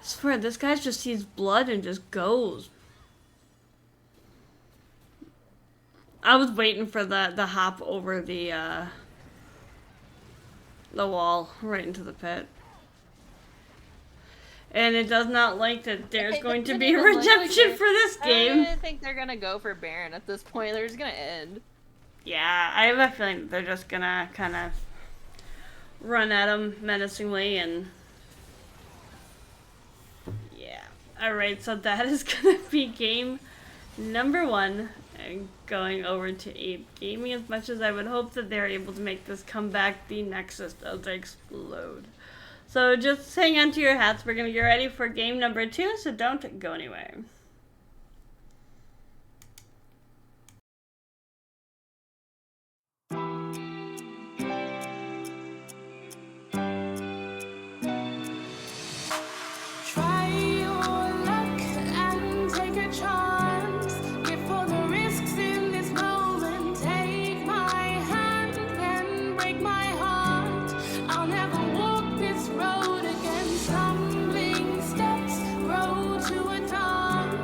I swear, this guy just sees blood and just goes. I was waiting for the hop over the wall right into the pit. And it does not like that there's going to be a redemption for this game. I think they're gonna go for Baron at this point. They're just gonna end. Yeah, I have a feeling they're just gonna kind of run at him menacingly and... yeah. Alright, so that is gonna be game number 1. And going over to Ape Gaming. As much as I would hope that they're able to make this comeback, the Nexus does explode. So just hang on to your hats. We're going to get ready for game number 2, so don't go anywhere. Road again, stumbling steps grow to a dawn.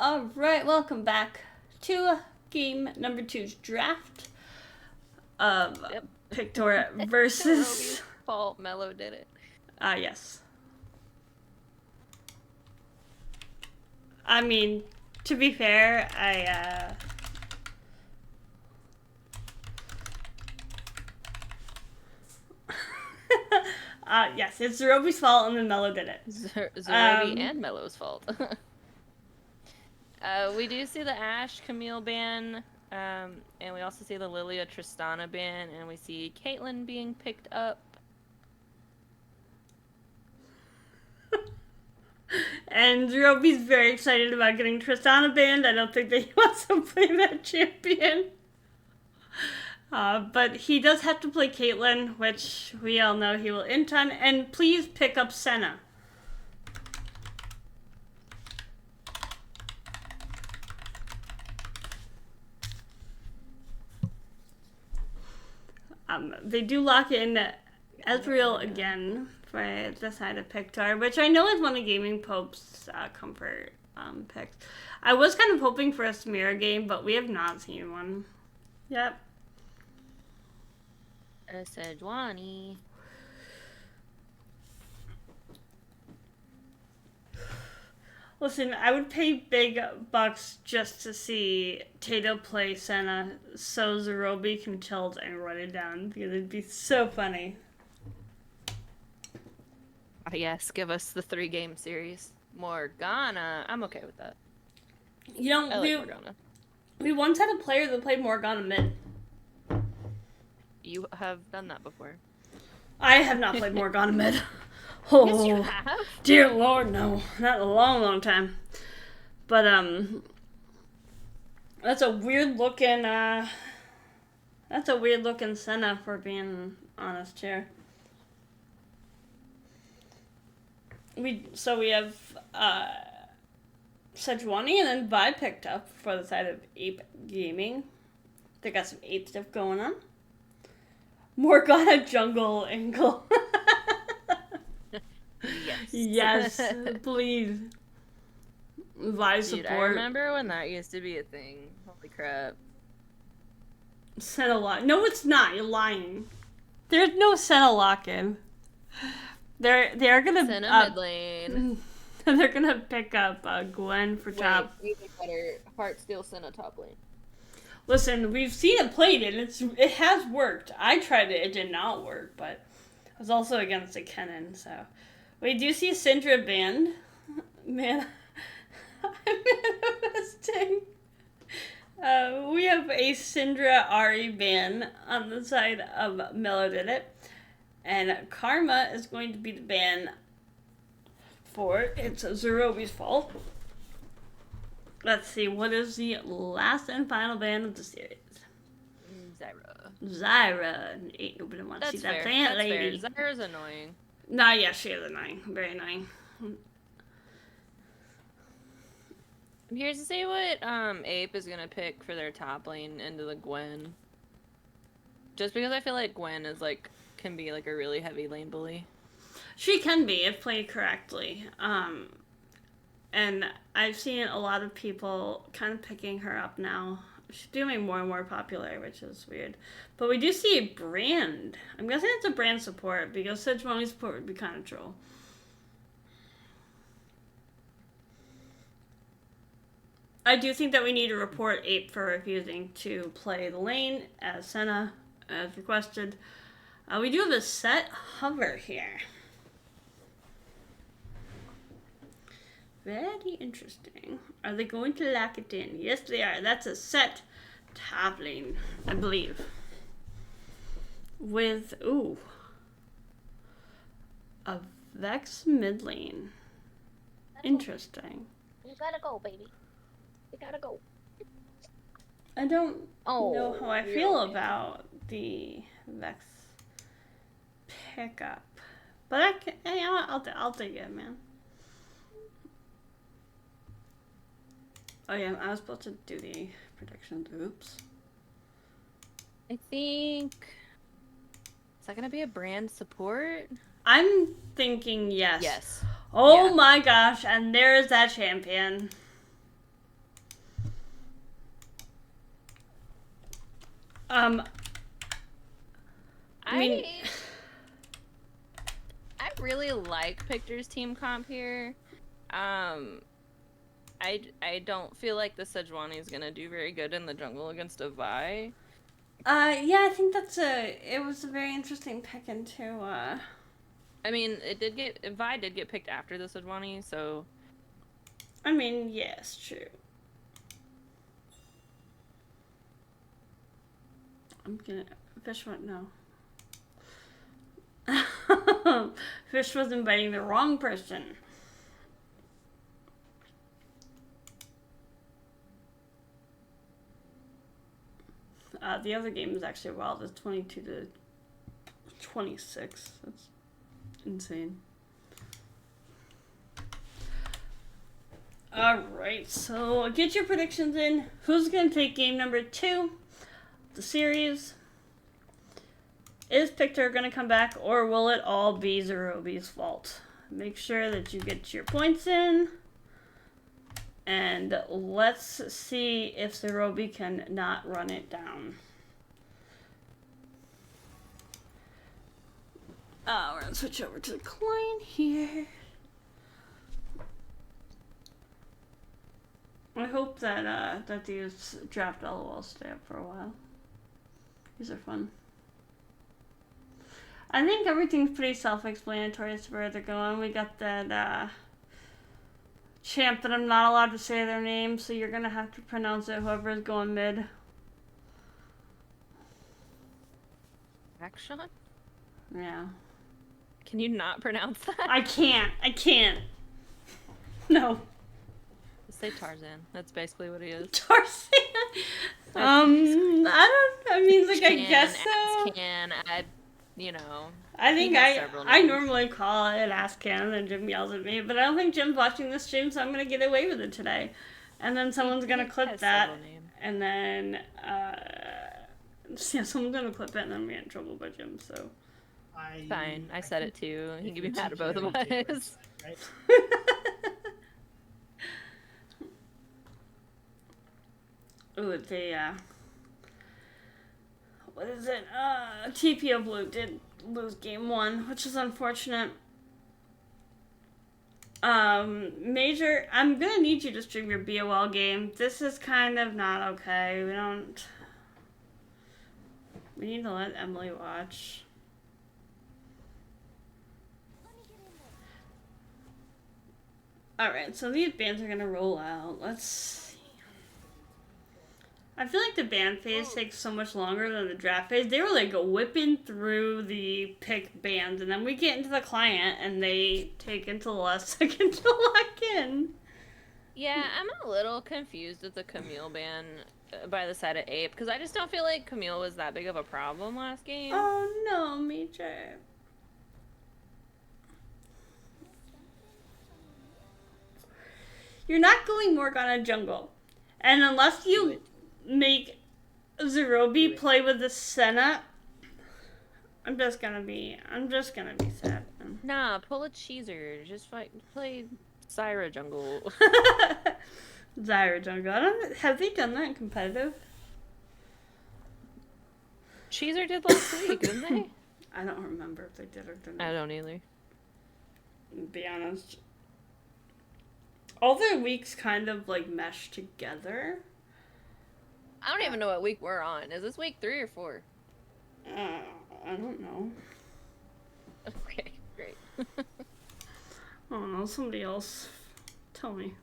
Alright, welcome back to game number 2's draft of Pictor versus... Roby's fault, Mello did it. Yes. I mean, to be fair, yes, it's Zerobi's fault and then Mello did it. Zerobi and Mello's fault. We do see the Ashe Camille ban, and we also see the Lilia Tristana ban, and we see Caitlyn being picked up. And Zerobi's very excited about getting Tristana banned. I don't think that he wants to play that champion. But he does have to play Caitlyn, which we all know he will int on. And please pick up Senna. They do lock in Ezreal again for the side of Pictor, which I know is one of Gaming Pope's comfort picks. I was kind of hoping for a Samira game, but we have not seen one. Yep. Sejuani. Listen, I would pay big bucks just to see Tato play Senna so Zerobi can tilt and run it down, because it'd be so funny. Yes, give us the 3-game series. Morgana. I'm okay with that. You know, I like Morgana. We once had a player that played Morgana mid. You have done that before. I have not played Morgana mid. Oh, yes, you have. Dear Lord, no. Not in a long, long time. But, that's a weird looking, Senna, for being honest here. We have, Sejuani and then Vi picked up for the side of Ape Gaming. They got some Ape stuff going on. Morgana jungle angle. Yes, please. Vi support. Dude, I remember when that used to be a thing. Holy crap. Senna lock. No, it's not. You're lying. There's no Senna lock-in. They're gonna Senna mid lane. They're gonna pick up Gwen for top. Even better. Heartsteel Senna top lane. Listen, we've seen it played, and it has worked. I tried it; it did not work, but I was also against a Kennen, so. We do see Syndra banned. Man, I'm manifesting. We have a Syndra Ari ban on the side of Mello did it. And Karma is going to be the ban for it's Zerobi's fault. Let's see, what is the last and final ban of the series? Zyra. Ain't nobody wants to see that plant lady. Fair. Zyra's annoying. Nah, yeah, she is annoying. Very annoying. I'm curious to see what Ape is gonna pick for their top lane into the Gwen. Just because I feel like Gwen is can be a really heavy lane bully. She can be if played correctly. And I've seen a lot of people kind of picking her up now. She's becoming more and more popular, which is weird. But we do see a brand. I'm guessing it's a brand support, because Sejuani support would be kind of troll. I do think that we need to report Ape for refusing to play the lane as Senna, as requested. We do have a set hover here. Very interesting. Are they going to lock it in? Yes, they are. That's a set top lane, I believe. With, a Vex mid lane. Interesting. You gotta go, baby. You gotta go. I don't know how I feel about the Vex pickup. But I'll take it, man. Oh yeah, I was supposed to do the predictions. Oops. I think... Is that gonna be a brand support? I'm thinking yes. Yes. Oh my gosh, and there's that champion. I mean, I really like Pictor's team comp here. I don't feel like the Sejuani is gonna do very good in the jungle against a Vi. Yeah, I think it was a very interesting pick into, I mean, Vi did get picked after the Sejuani, so... I mean, yes, true. Fish went, no. Fish was inviting the wrong person. The other game is actually wild. It's 22 to 26. That's insane. Alright, so get your predictions in. Who's going to take game number 2 of the series? Is Pictor going to come back, or will it all be Zerobi's fault? Make sure that you get your points in. And let's see if Zerobi can not run it down. We're going to switch over to the client here. I hope that that these draft LOLs stay up for a while. These are fun. I think everything's pretty self-explanatory as to where they're going. We got that champ that I'm not allowed to say their name, so you're gonna have to pronounce it, whoever is going mid. Action? Yeah. Can you not pronounce that? I can't. No. Say Tarzan. That's basically what he is. Tarzan? I mean, like, I guess so. You know. I think I normally call it Ask Him and Jim yells at me, but I don't think Jim's watching this stream, so I'm gonna get away with it today. And then someone's gonna clip that, and then yeah, someone's gonna clip it, and then we get in trouble by Jim. So fine, I said it too. He can be mad at both of us. Right? Ooh, what is it? TPO Blue did lose game 1, which is unfortunate. Major, I'm gonna need you to stream your BOL game. This is kind of not okay. We need to let Emily watch. Alright, so these bands are gonna roll out. Let's see. I feel like the band phase takes so much longer than the draft phase. They were like whipping through the pick bands, and then we get into the client, and they take until the last second to lock in. Yeah, I'm a little confused with the Camille ban by the side of Ape, because I just don't feel like Camille was that big of a problem last game. Oh no, Major. You're not going Morgana jungle. And unless you make Zerobi play with the Senna, I'm just gonna be sad. Nah, pull a cheeser. Just play Zyra jungle. Zyra jungle. Have they done that in competitive? Cheeser did last week, didn't they? I don't remember if they did or didn't. I don't either. To be honest. All their weeks kind of like mesh together. I don't even know what week we're on. Is this week 3 or 4? I don't know. Okay, great. I don't know. Somebody else tell me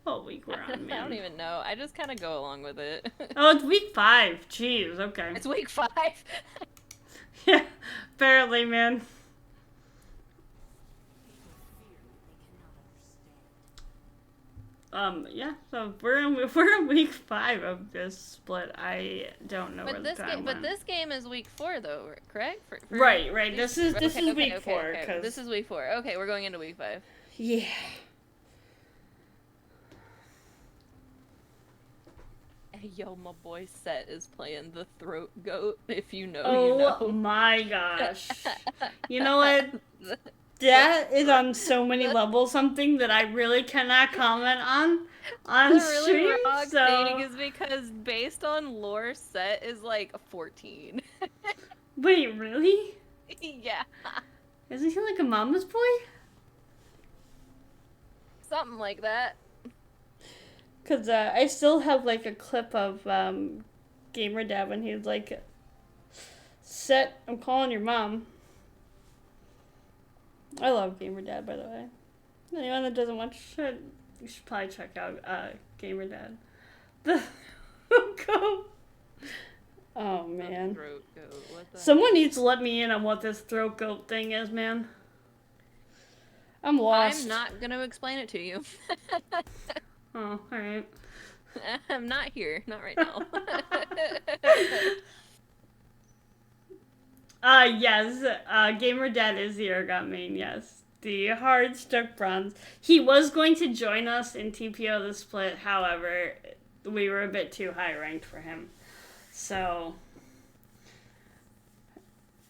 what week we're on, man. I don't even know. I just kind of go along with it. Oh, it's week 5. Jeez, okay. It's week 5? Yeah, barely, man. Yeah, so we're in week 5 of this split. I don't know where the time went. But this game is week 4 though, correct? Right. This is week 4. Okay. This is week 4. Okay, we're going into week 5. Yeah. Hey, yo, my boy Set is playing the Throat Goat. If you know, you know. Oh my gosh. You know what? That is on so many levels something that I really cannot comment on. on The stream. really wrong So thing is because based on lore, Set is like 14. wait, really? Yeah. Isn't he like a mama's boy? Something like that. Cause I still have like a clip of Gamer Dad when he was like, "Set, I'm calling your mom." I love Gamer Dad, by the way. Anyone that doesn't watch it, you should probably check out Gamer Dad. The go. Oh man. Throat goat. What the Someone needs to let me in on what this throat goat thing is, man. I'm lost. I'm not gonna explain it to you. Oh, alright. I'm not here. Not right now. Yes. Gamer Dad is the Ergot main, yes. The hard stuck bronze. He was going to join us in TPO the split, however, we were a bit too high ranked for him. So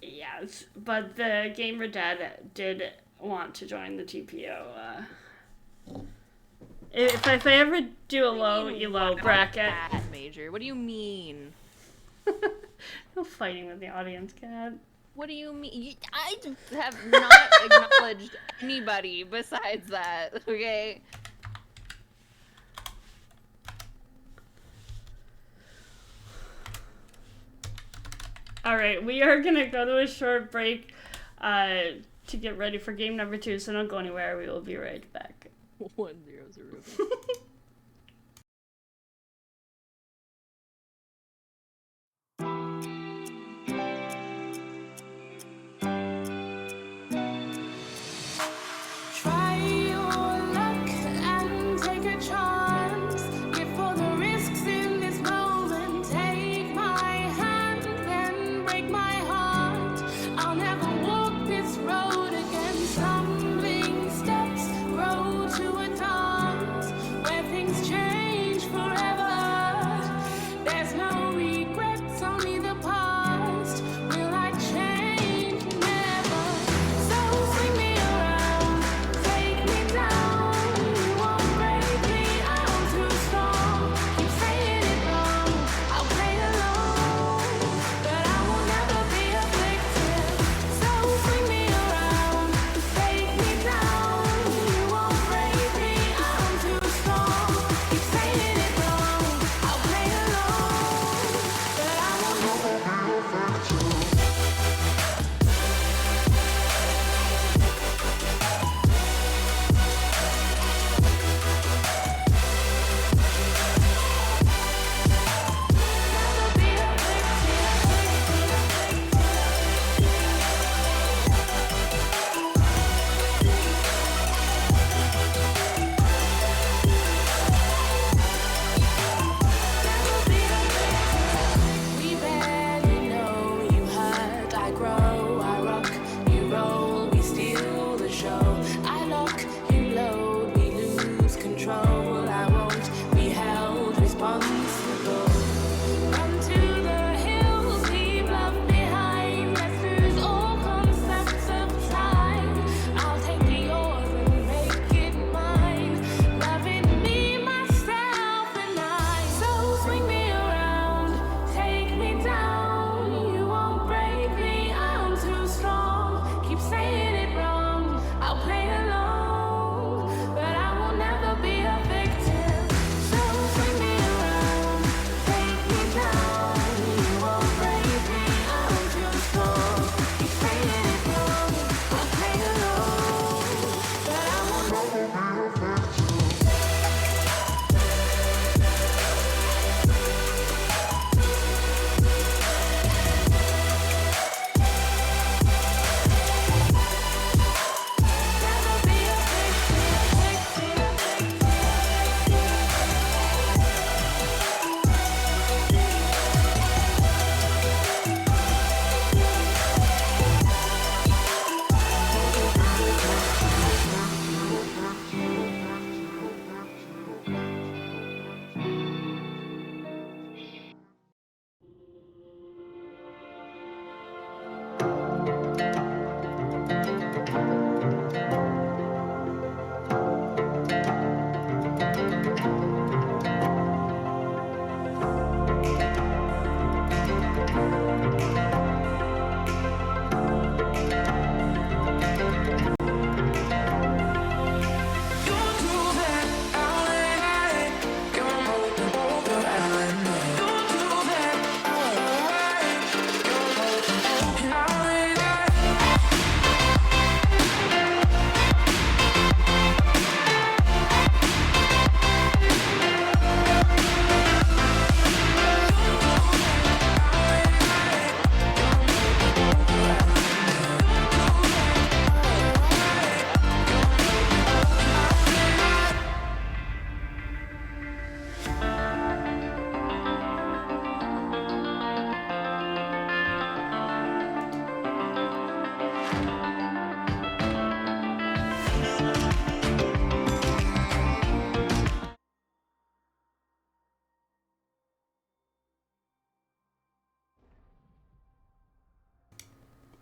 yes. But the Gamer Dad did want to join the TPO. If I ever do a low elo bracket. Major. What do you mean? No fighting with the audience, Cat. What do you mean? I have not acknowledged anybody besides that, okay? Alright, we are gonna go to a short break to get ready for game number 2, so don't go anywhere. We will be right back. 1-0-0. Try your luck and take a chance. Before the risks in this moment, take my hand, then break my heart. I'll never walk this road again. Stumbling steps, road to a dance where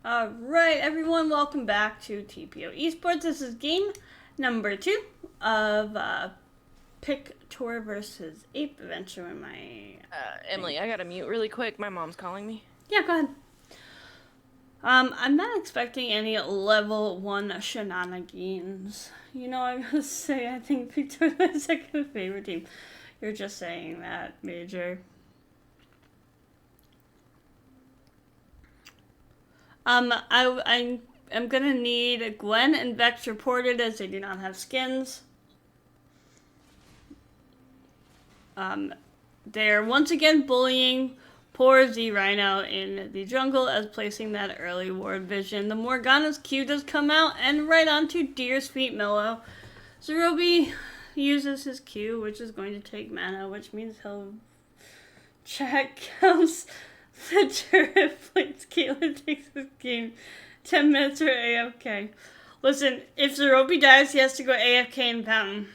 Alright, everyone, welcome back to TPO Esports. This is game number 2 of Pictor versus Ape Adventure in my... Emily, I gotta mute really quick. My mom's calling me. Yeah, go ahead. I'm not expecting any level 1 shenanigans. You know, I'm gonna say I think Pictor is my second favorite team. You're just saying that, Major. I'm gonna need Gwen and Vex reported as they do not have skins. They're once again bullying poor Z Rhino in the jungle as placing that early ward vision. The Morgana's Q does come out and right onto Deer's Feet Mellow. Zerobi uses his Q, which is going to take mana, which means he'll check counts. The turret plays Caitlyn takes this game 10 minutes or AFK. Listen, if Zerobi dies, he has to go AFK in Fountain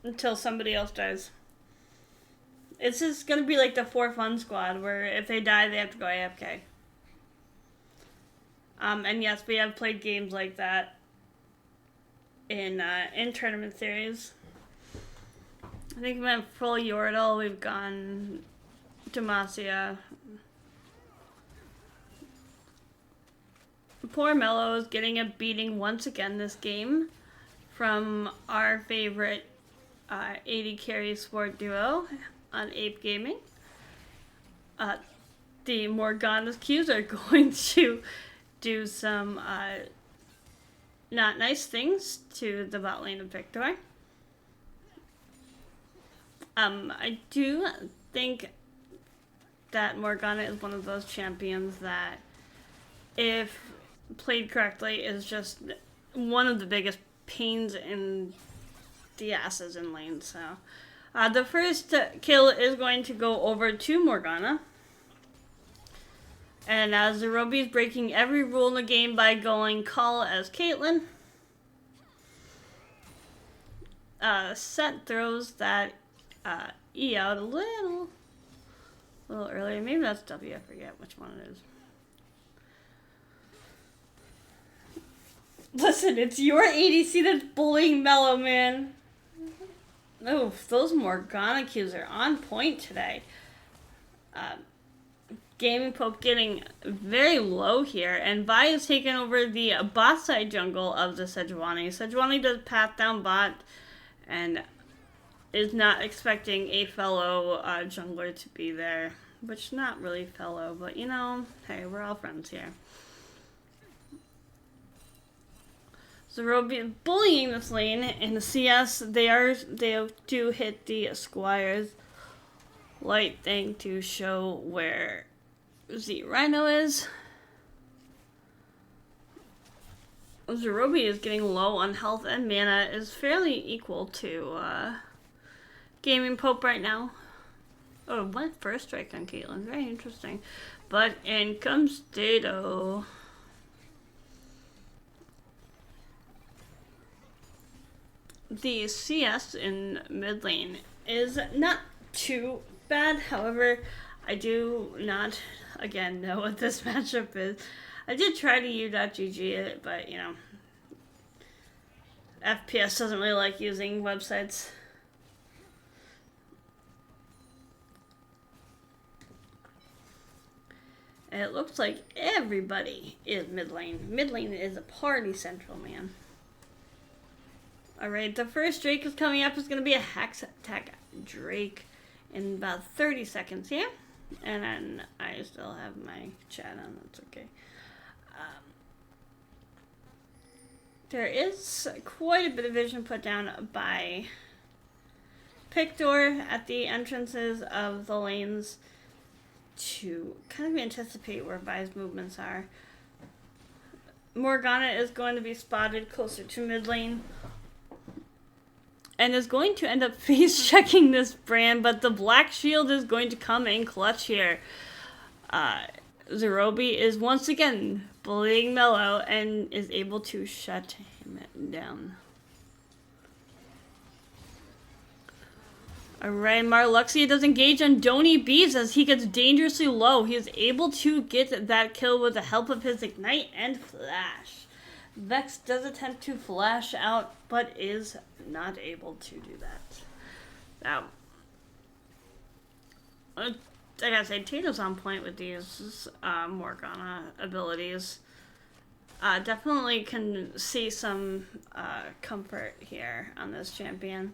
until somebody else dies. It's just gonna be like the 4 Fun Squad, where if they die, they have to go AFK. And yes, we have played games like that in tournament series. I think we went full Yordle, we've gone Demacia. Poor Mello is getting a beating once again this game from our favorite 80 carry sport duo on Ape Gaming. The Morgana's Qs are going to do some not nice things to the bot lane of Pictor. I do think that Morgana is one of those champions that, if played correctly, is just one of the biggest pains in the asses in lane. So the first kill is going to go over to Morgana. And Zerobi is breaking every rule in the game by going call as Caitlyn. Set throws that E out a little earlier. Maybe that's W, I forget which one it is. Listen, it's your ADC that's bullying Mellow, man. Oh, those Morgana Qs are on point today. Gaming Pope getting very low here, and Vi has taken over the bot side jungle of the Sejuani. Sejuani does path down bot, and is not expecting a fellow jungler to be there. Which, not really fellow, but you know, hey, we're all friends here. Zerobi bullying this lane in the CS. They do hit the Squire's light thing to show where Z Rhino is. Zerobi is getting low on health and mana, is fairly equal to Gaming Pope right now. Oh, what first strike on Caitlyn? Very interesting. But in comes Dato. The CS in mid lane is not too bad. However, I do not, again, know what this matchup is. I did try to U.GG it, but, you know, FPS doesn't really like using websites. And it looks like everybody is mid lane. Mid lane is a party central, man. Alright, the first Drake is coming up. Is going to be a Hex Attack Drake in about 30 seconds, yeah? And then I still have my chat on, that's okay. There is quite a bit of vision put down by Pictor at the entrances of the lanes to kind of anticipate where Vi's movements are. Morgana is going to be spotted closer to mid lane and is going to end up face checking this brand, but the black shield is going to come in clutch here. Zerobi is once again bullying Mellow and is able to shut him down. Alright, Marluxia does engage on Donny Beast as he gets dangerously low. He is able to get that kill with the help of his Ignite and Flash. Vex does attempt to flash out, but is not able to do that. Now, I gotta say, Tato's on point with these Morgana abilities. Definitely can see some comfort here on this champion.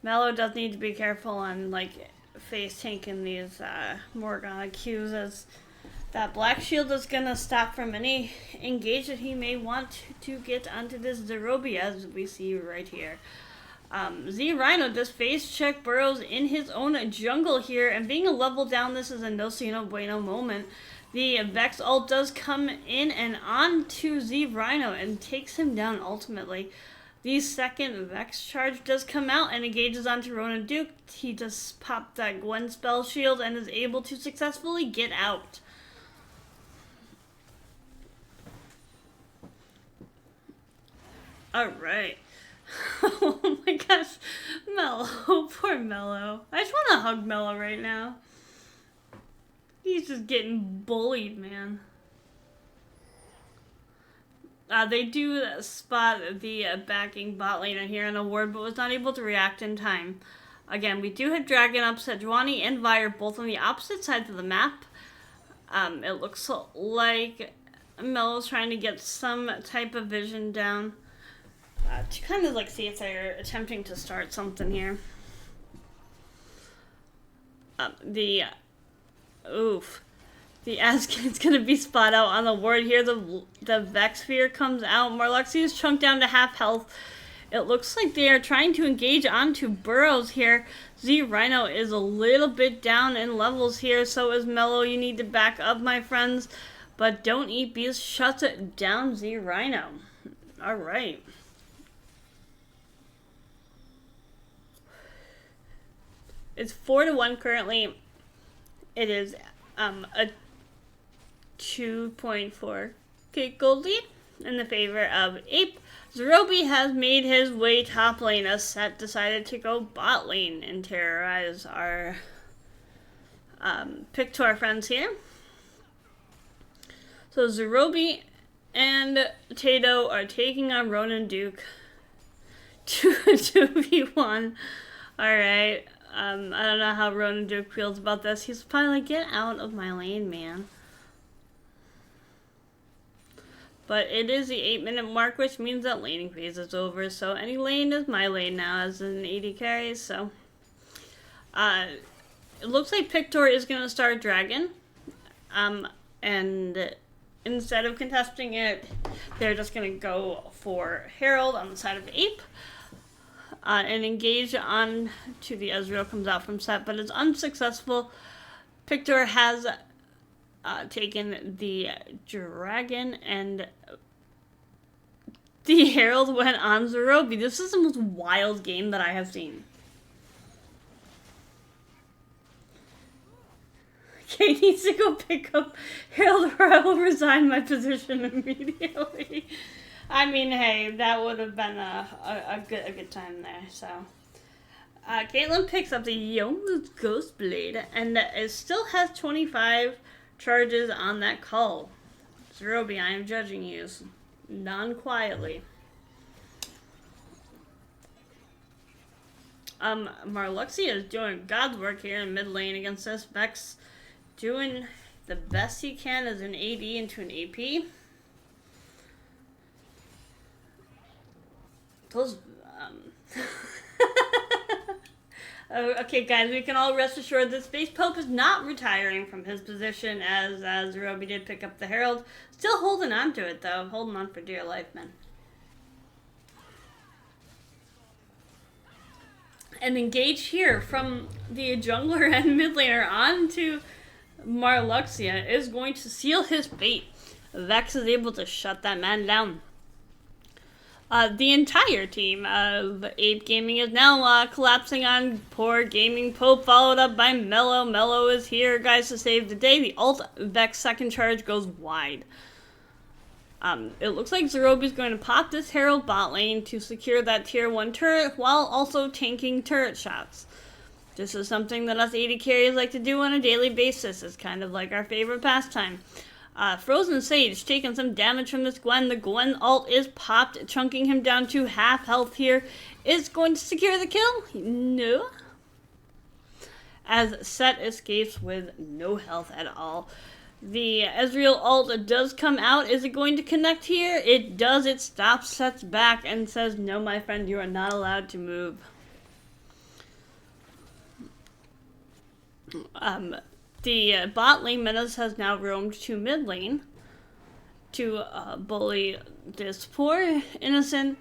Mello does need to be careful on like face tanking these Morgana Qs, as that black shield is gonna stop from any engage that he may want to get onto this Zerobi, as we see right here. Z Rhino does face check Burrows in his own jungle here, and being a level down, this is a no sino bueno moment. The Vex ult does come in and on to Z Rhino and takes him down ultimately. The second Vex charge does come out and engages onto Ronan Duke. He just popped that Gwen spell shield and is able to successfully get out. Alright. Oh my gosh. Mello. Poor Mello. I just want to hug Mello right now. He's just getting bullied, man. They do spot the backing bot laner here in a ward, but was not able to react in time. Again, we do have Dragon up, Sejuani and Vire both on the opposite sides of the map. It looks like Mello's trying to get some type of vision down to kind of like see if they're attempting to start something here. The Askin's gonna be spot out on the ward here. The Vex Sphere comes out. Marluxia is chunked down to half health. It looks like they are trying to engage onto Burrows here. Z Rhino is a little bit down in levels here. So is Mello. You need to back up, my friends. But don't eat bees. Shuts it down, Z Rhino. Alright. It's 4-1 currently. It is a 2.4k gold lead in the favor of Ape. Zerobi has made his way top lane as Set decided to go bot lane and terrorize our Pictor friends here. So Zerobi and Tato are taking on Ronan Duke 2v1. Alright. I don't know how Ronan Duke feels about this. He's probably like, get out of my lane, man. But it is the 8-minute mark, which means that laning phase is over. So any lane is my lane now as an AD carry. So it looks like Pictor is going to start Dragon. And instead of contesting it, they're just going to go for Herald on the side of Ape. And engage on to the Ezreal comes out from Set, but it's unsuccessful. Pictor has taken the Dragon, and the Herald went on Zerobi. This is the most wild game that I have seen. Kate needs to go pick up Herald, or I will resign my position immediately. I mean, hey, that would have been a good time there. So, Caitlyn picks up the Young's Ghost Blade, and it still has 25 charges on that call. Zerobi, I am judging you non-quietly. Marluxia is doing God's work here in mid lane against this. Vex doing the best he can as an AD into an AP. Those, okay, guys, we can all rest assured that Space Pope is not retiring from his position as Zerobi did pick up the Herald. Still holding on to it, though. Holding on for dear life, man. And engage here from the jungler and mid laner on to Marluxia is going to seal his fate. Vex is able to shut that man down. The entire team of Ape Gaming is now collapsing on poor Gaming Pope, followed up by Mello. Mello is here, guys, to save the day. The ult Vex second charge goes wide. It looks like Zerobi's going to pop this Herald bot lane to secure that tier 1 turret while also tanking turret shots. This is something that us AD carriers like to do on a daily basis. It's kind of like our favorite pastime. Frozen Sage taking some damage from this Gwen. The Gwen ult is popped, chunking him down to half health here. Is going to secure the kill? No. As Set escapes with no health at all. The Ezreal ult does come out. Is it going to connect here? It does. It stops Set's back and says, no, my friend, you are not allowed to move. The bot lane Menace has now roamed to mid lane to bully this poor innocent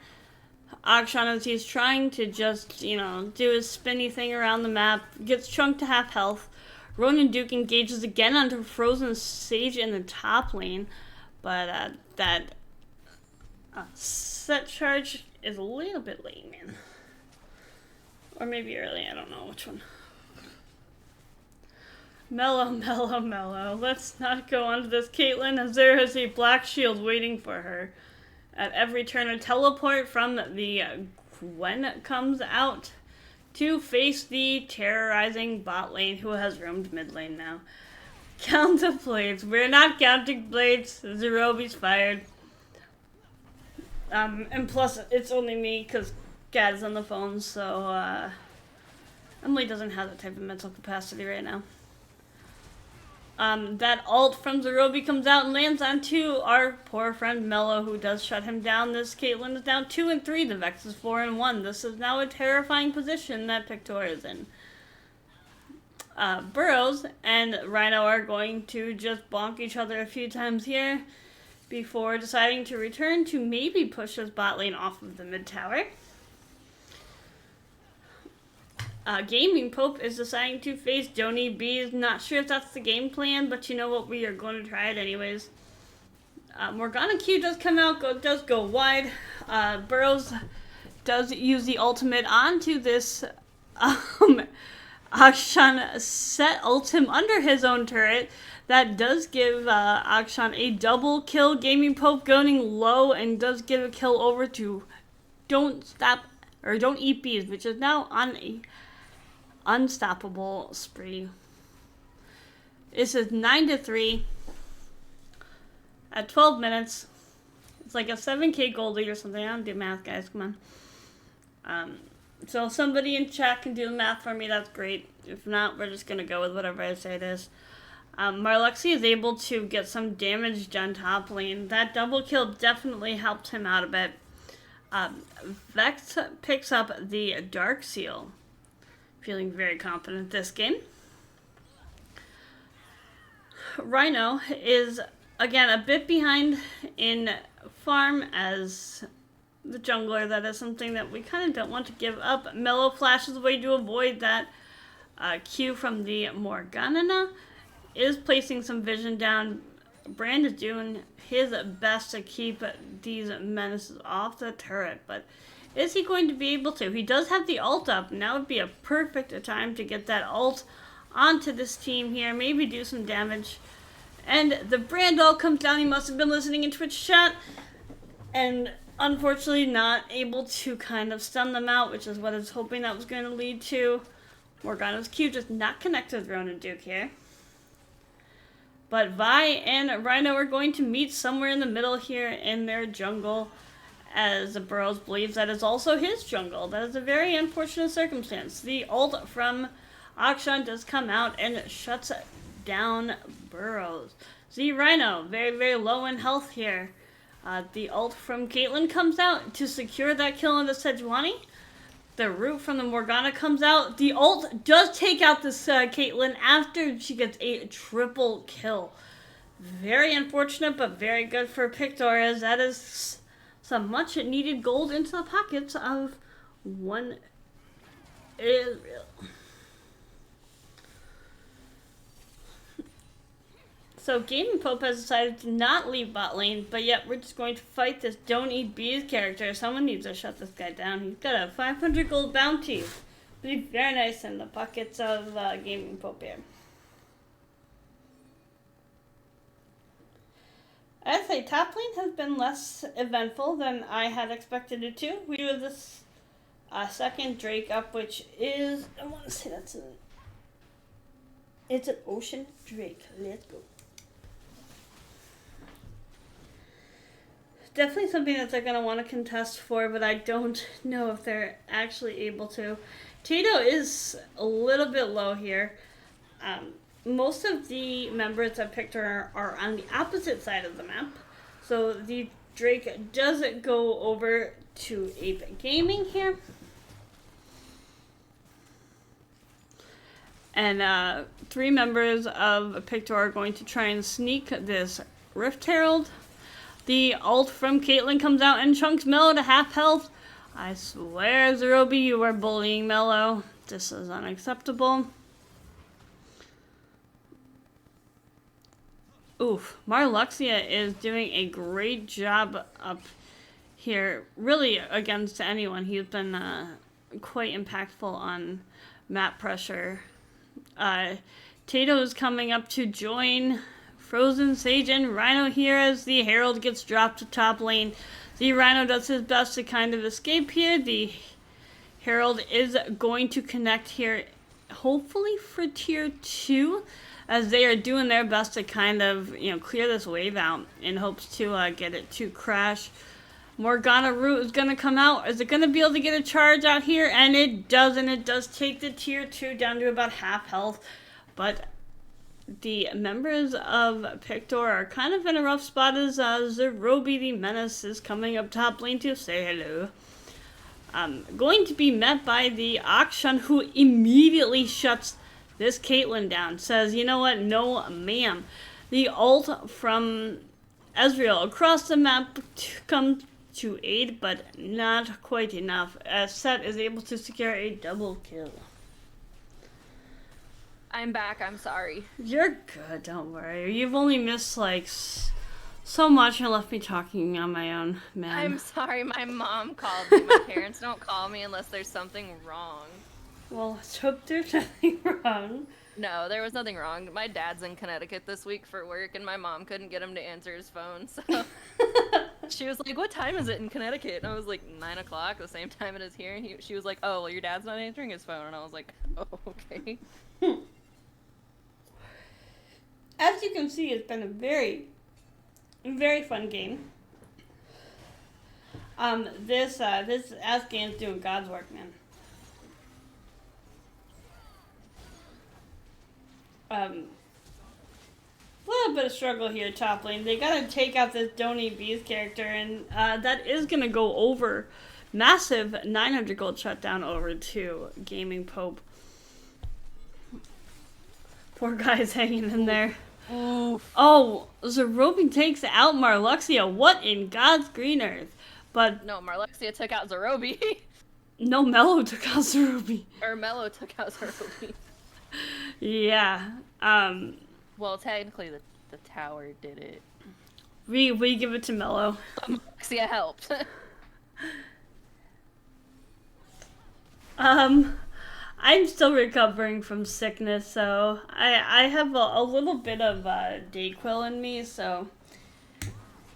Akshan as he's trying to just, do his spinny thing around the map. Gets chunked to half health. Ronan Duke engages again onto Frozen Sage in the top lane, but that set charge is a little bit late, man. Or maybe early, I don't know which one. Mellow. Let's not go onto this Caitlyn, as there is a black shield waiting for her. At every turn, a teleport from the Gwen comes out to face the terrorizing bot lane, who has roamed mid lane now. Count the blades. We're not counting blades. Zerobi's fired. And plus, it's only me, because Gad's on the phone, so, Emily doesn't have that type of mental capacity right now. That ult from Zerobi comes out and lands onto our poor friend Mello, who does shut him down. This Caitlyn is down 2 and 3. The Vex is 4 and 1. This is now a terrifying position that Pictor is in. Burrows and Rhino are going to just bonk each other a few times here before deciding to return to maybe push his bot lane off of the mid tower. Gaming Pope is deciding to face Donny Bees. Not sure if that's the game plan, but you know what? We are going to try it anyways. Morgana Q does come out, does go wide. Burrows does use the ultimate onto this Akshan. Set ults him under his own turret. That does give Akshan a double kill. Gaming Pope going low and does give a kill over to Don't Eat Bees, which is now on a unstoppable spree. This is 9-3 at 12 minutes. It's like a 7k gold lead or something. I don't do math, guys. Come on. So if somebody in chat can do the math for me, that's great. If not, we're just gonna go with whatever I say it is. Marluxi is able to get some damage done top lane. That double kill definitely helped him out a bit. Vex picks up the Dark Seal. Feeling very confident this game. Rhino is, again, a bit behind in farm as the jungler. That is something that we kind of don't want to give up. Mellow flashes away to avoid that Q from the Morgana. Is placing some vision down. Brand is doing his best to keep these menaces off the turret, but is he going to be able to? He does have the ult up. Now would be a perfect time to get that ult onto this team here. Maybe do some damage. And the Brand ult comes down. He must have been listening in Twitch chat. And unfortunately not able to kind of stun them out, which is what I was hoping that was going to lead to. Morgana's Q just not connected with Ronan Duke here. But Vi and Rhino are going to meet somewhere in the middle here in their jungle, as Burrows believes that is also his jungle. That is a very unfortunate circumstance. The ult from Akshan does come out and shuts down Burrows. See, Rhino, very, very low in health here. The ult from Caitlyn comes out to secure that kill on the Sejuani. The root from the Morgana comes out. The ult does take out this Caitlyn after she gets a triple kill. Very unfortunate, but very good for Pictor, as that is some much needed gold into the pockets of one Israel. So Gaming Pope has decided to not leave bot lane, but yet we're just going to fight this Don't Eat Bees character. Someone needs to shut this guy down. He's got a 500 gold bounty. Be very nice in the pockets of Gaming Pope here. I'd say top lane has been less eventful than I had expected it to. We do this Second Drake up, which is, I want to say it's an Ocean Drake. Let's go. Definitely something that they're going to want to contest for, but I don't know if they're actually able to. Tato is a little bit low here. Most of the members of Pictor are on the opposite side of the map. So the Drake does go over to APE Gaming here. And 3 members of Pictor are going to try and sneak this Rift Herald. The ult from Caitlyn comes out and chunks Mello to half health. I swear, Zerobi, you are bullying Mello. This is unacceptable. Oof, Marluxia is doing a great job up here, really against anyone. He's been quite impactful on map pressure. Tato is coming up to join Frozen, Sage, and Rhino here as the Herald gets dropped to top lane. The Rhino does his best to kind of escape here. The Herald is going to connect here, hopefully for tier 2, as they are doing their best to kind of, clear this wave out in hopes to get it to crash. Morgana Root is going to come out. Is it going to be able to get a charge out here? And it does, and it does take the tier 2 down to about half health. But the members of Pictor are kind of in a rough spot as Zerobi the Menace is coming up top lane to say hello. Going to be met by the Akshan, who immediately shuts this Caitlyn down. Says, you know what? No, ma'am. The ult from Ezreal across the map comes to aid, but not quite enough, as Set is able to secure a double kill. I'm back, I'm sorry. You're good, don't worry. You've only missed, so much and left me talking on my own, man. I'm sorry, my mom called me. My parents don't call me unless there's something wrong. Well, let's hope there's nothing wrong. No, there was nothing wrong. My dad's in Connecticut this week for work, and my mom couldn't get him to answer his phone, so... She was like, what time is it in Connecticut? And I was like, 9 o'clock, the same time it is here. And she was like, oh, well, your dad's not answering his phone. And I was like, oh, okay. As you can see, it's been a very, very fun game. This AS game's doing God's work, man. A little bit of struggle here top lane. They gotta take out this Donny B's character, and that is gonna go over. Massive 900 gold shutdown over to Gaming Pope. Poor guy's hanging in there. Oof. Oh, Zerobi takes out Marluxia. What in God's green earth? But no, Marluxia took out Zerobi. No, Mello took out Zerobi. Or Mello took out Zerobi. Yeah. Well, technically, the tower did it. We give it to Mello. Marluxia helped. I'm still recovering from sickness, so I have a little bit of Dayquil in me, so...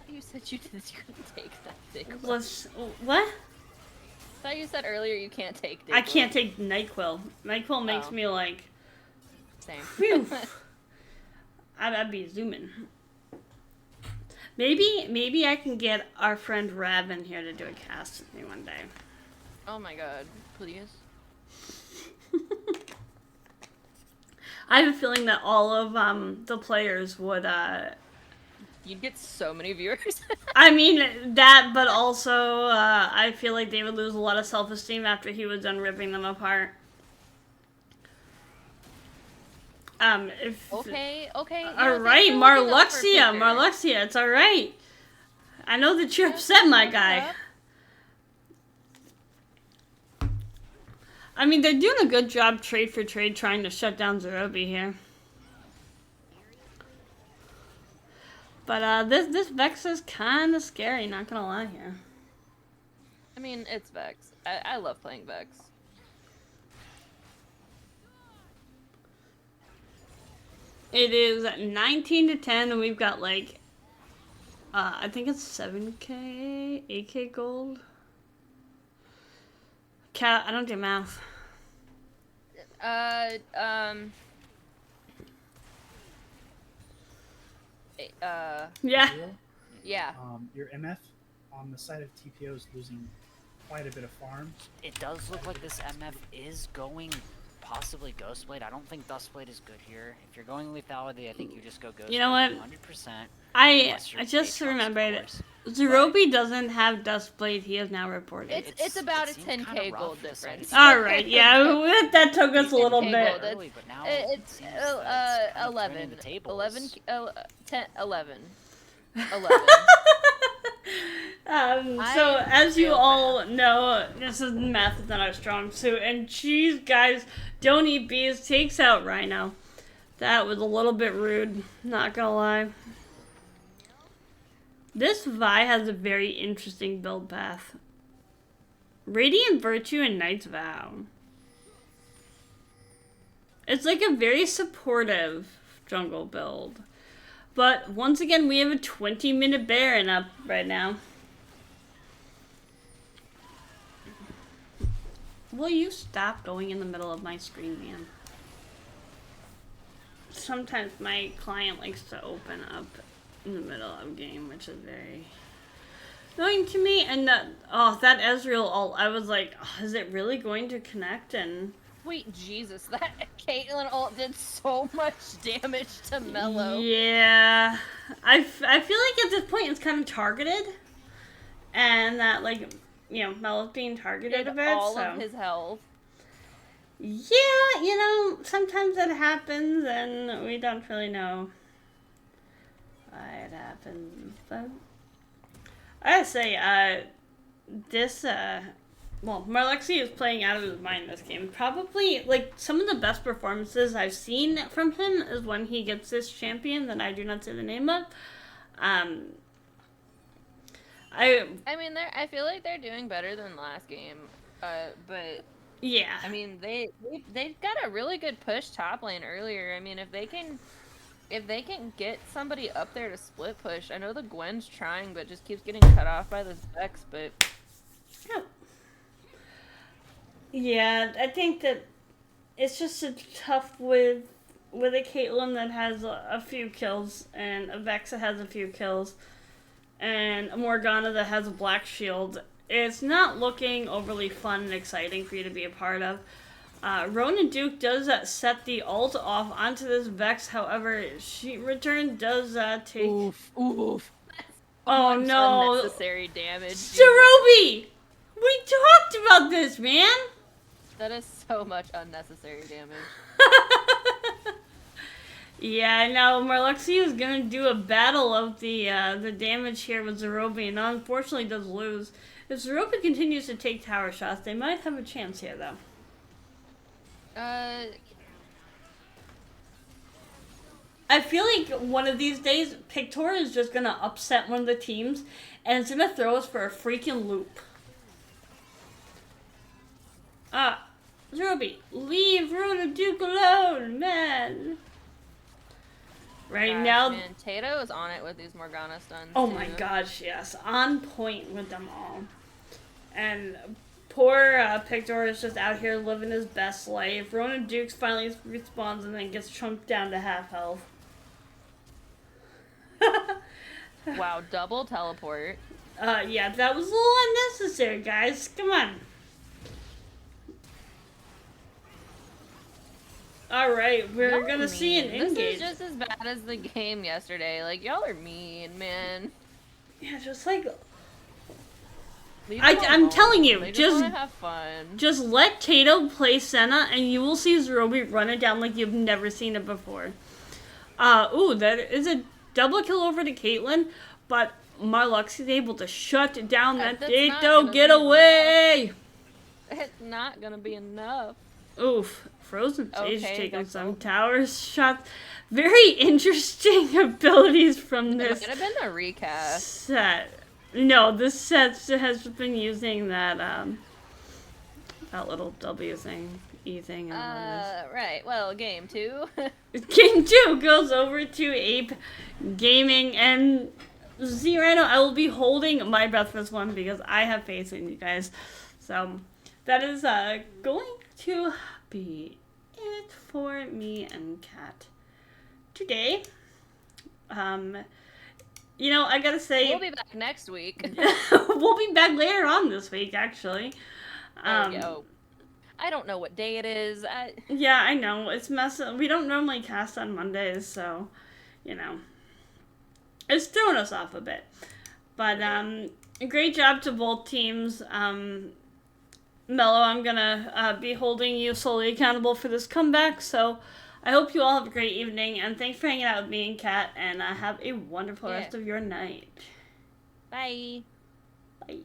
You said you couldn't take that Dayquil. What? I thought you said earlier you can't take Dayquil. I can't take NyQuil. NyQuil makes me Same. Phew. I'd be zooming. Maybe I can get our friend Rav in here to do a cast with me one day. Oh my god, please. I have a feeling that all of the players would You'd get so many viewers. I mean that, but also I feel like they would lose a lot of self-esteem after he was done ripping them apart. Okay. All right, Marluxia, it's all right. I know that you're upset, my guy. I mean, they're doing a good job trade for trade trying to shut down Zerobi here. But this Vex is kind of scary, not gonna lie here. I mean, it's Vex. I love playing Vex. It is 19-10, and we've got I think it's 7k, 8k gold. I don't do math. Yeah. Yeah. Your MF on the side of TPO is losing quite a bit of farm. It does look like this MF is going possibly Ghostblade. I don't think Dustblade is good here. If you're going lethality, I think you just go Ghostblade. You know what? 100%. I just remembered. Zerobi doesn't have Dustblade. He is now reported. It's about a 10k gold difference. All right, yeah, that took us a little bit. Early, but now It's seems that it's 11. the tables. 11. 10. 11. 11. So as you all know, this is math is not our strong suit, and geez, guys, don't eat bees takes out Rhino. That was a little bit rude, not gonna lie. This Vi has a very interesting build path. Radiant Virtue and Knight's Vow. It's like a very supportive jungle build. But once again, we have a 20-minute Baron up right now. Will you stop going in the middle of my screen, man? Sometimes my client likes to open up in the middle of a game, which is very annoying to me. And that Ezreal ult, I was like, oh, is it really going to connect? And Sweet Jesus, that Caitlyn ult did so much damage to Mello. yeah, I feel like at this point it's kind of targeted, and that like Mello's being targeted a bit. All of his health. Yeah, sometimes that happens, and we don't really know why it happens. But I gotta say, Marlexi is playing out of his mind this game. Probably, like, some of the best performances I've seen from him is when he gets this champion that I do not say the name of. I mean, I feel like they're doing better than last game, but yeah. I mean, they got a really good push top lane earlier. I mean, if they can get somebody up there to split push, I know the Gwen's trying, but just keeps getting cut off by this Vex. But yeah, I think that it's just tough with a Caitlyn that has a few kills, and a Vex that has a few kills, and a Morgana that has a black shield. It's not looking overly fun and exciting for you to be a part of. Ronan Duke does set the ult off onto this Vex, however, she return does take... Oof. Oh no. Unnecessary damage. Zerobi! We talked about this, man! That is so much unnecessary damage. Yeah, now Marluxi is gonna do a battle of the damage here with Zerobi, and unfortunately does lose. If Zerobi continues to take tower shots, they might have a chance here, though. I feel like one of these days, Pictor is just gonna upset one of the teams, and it's gonna throw us for a freaking loop. Zerobi, leave Rona Duke alone, man! Right now... Man, Tato is on it with these Morgana stuns, Oh too. my gosh, yes. On point with them all. And poor Pictor is just out here living his best life. Ronan Dukes finally respawns and then gets chunked down to half health. Wow, double teleport. Yeah, that was a little unnecessary, guys. Come on. Alright, we're gonna see an engage. This is just as bad as the game yesterday. Like, y'all are mean, man. Yeah, just like... Leave them I'm alone. telling you, They just wanna have fun. Just let Tato play Senna, and you will see Zerobi run it down like you've never seen it before. Ooh, that is a double kill over to Caitlyn, but Marlux is able to shut down that Tato. Get away! It's not gonna be enough. Oof. Frozen Sage Okay, taking that's some all. tower shots. Very interesting abilities from this It might have been the recast. set. No, this set has been using that little W thing, E thing. Right. Well, game 2. Game 2 goes over to Ape Gaming, and Zerano, I will be holding my breath for this one because I have faith in you guys. So, that is going to be it for me and Kat today. You know, I gotta say, we'll be back next week. we'll be back later on this week, actually. I don't know what day it is. Yeah, I know, it's messing. We don't normally cast on Mondays, so you know, it's throwing us off a bit. But great job to both teams. Mello, I'm gonna be holding you solely accountable for this comeback, so I hope you all have a great evening, and thanks for hanging out with me and Kat, and have a wonderful rest of your night. Bye. Bye.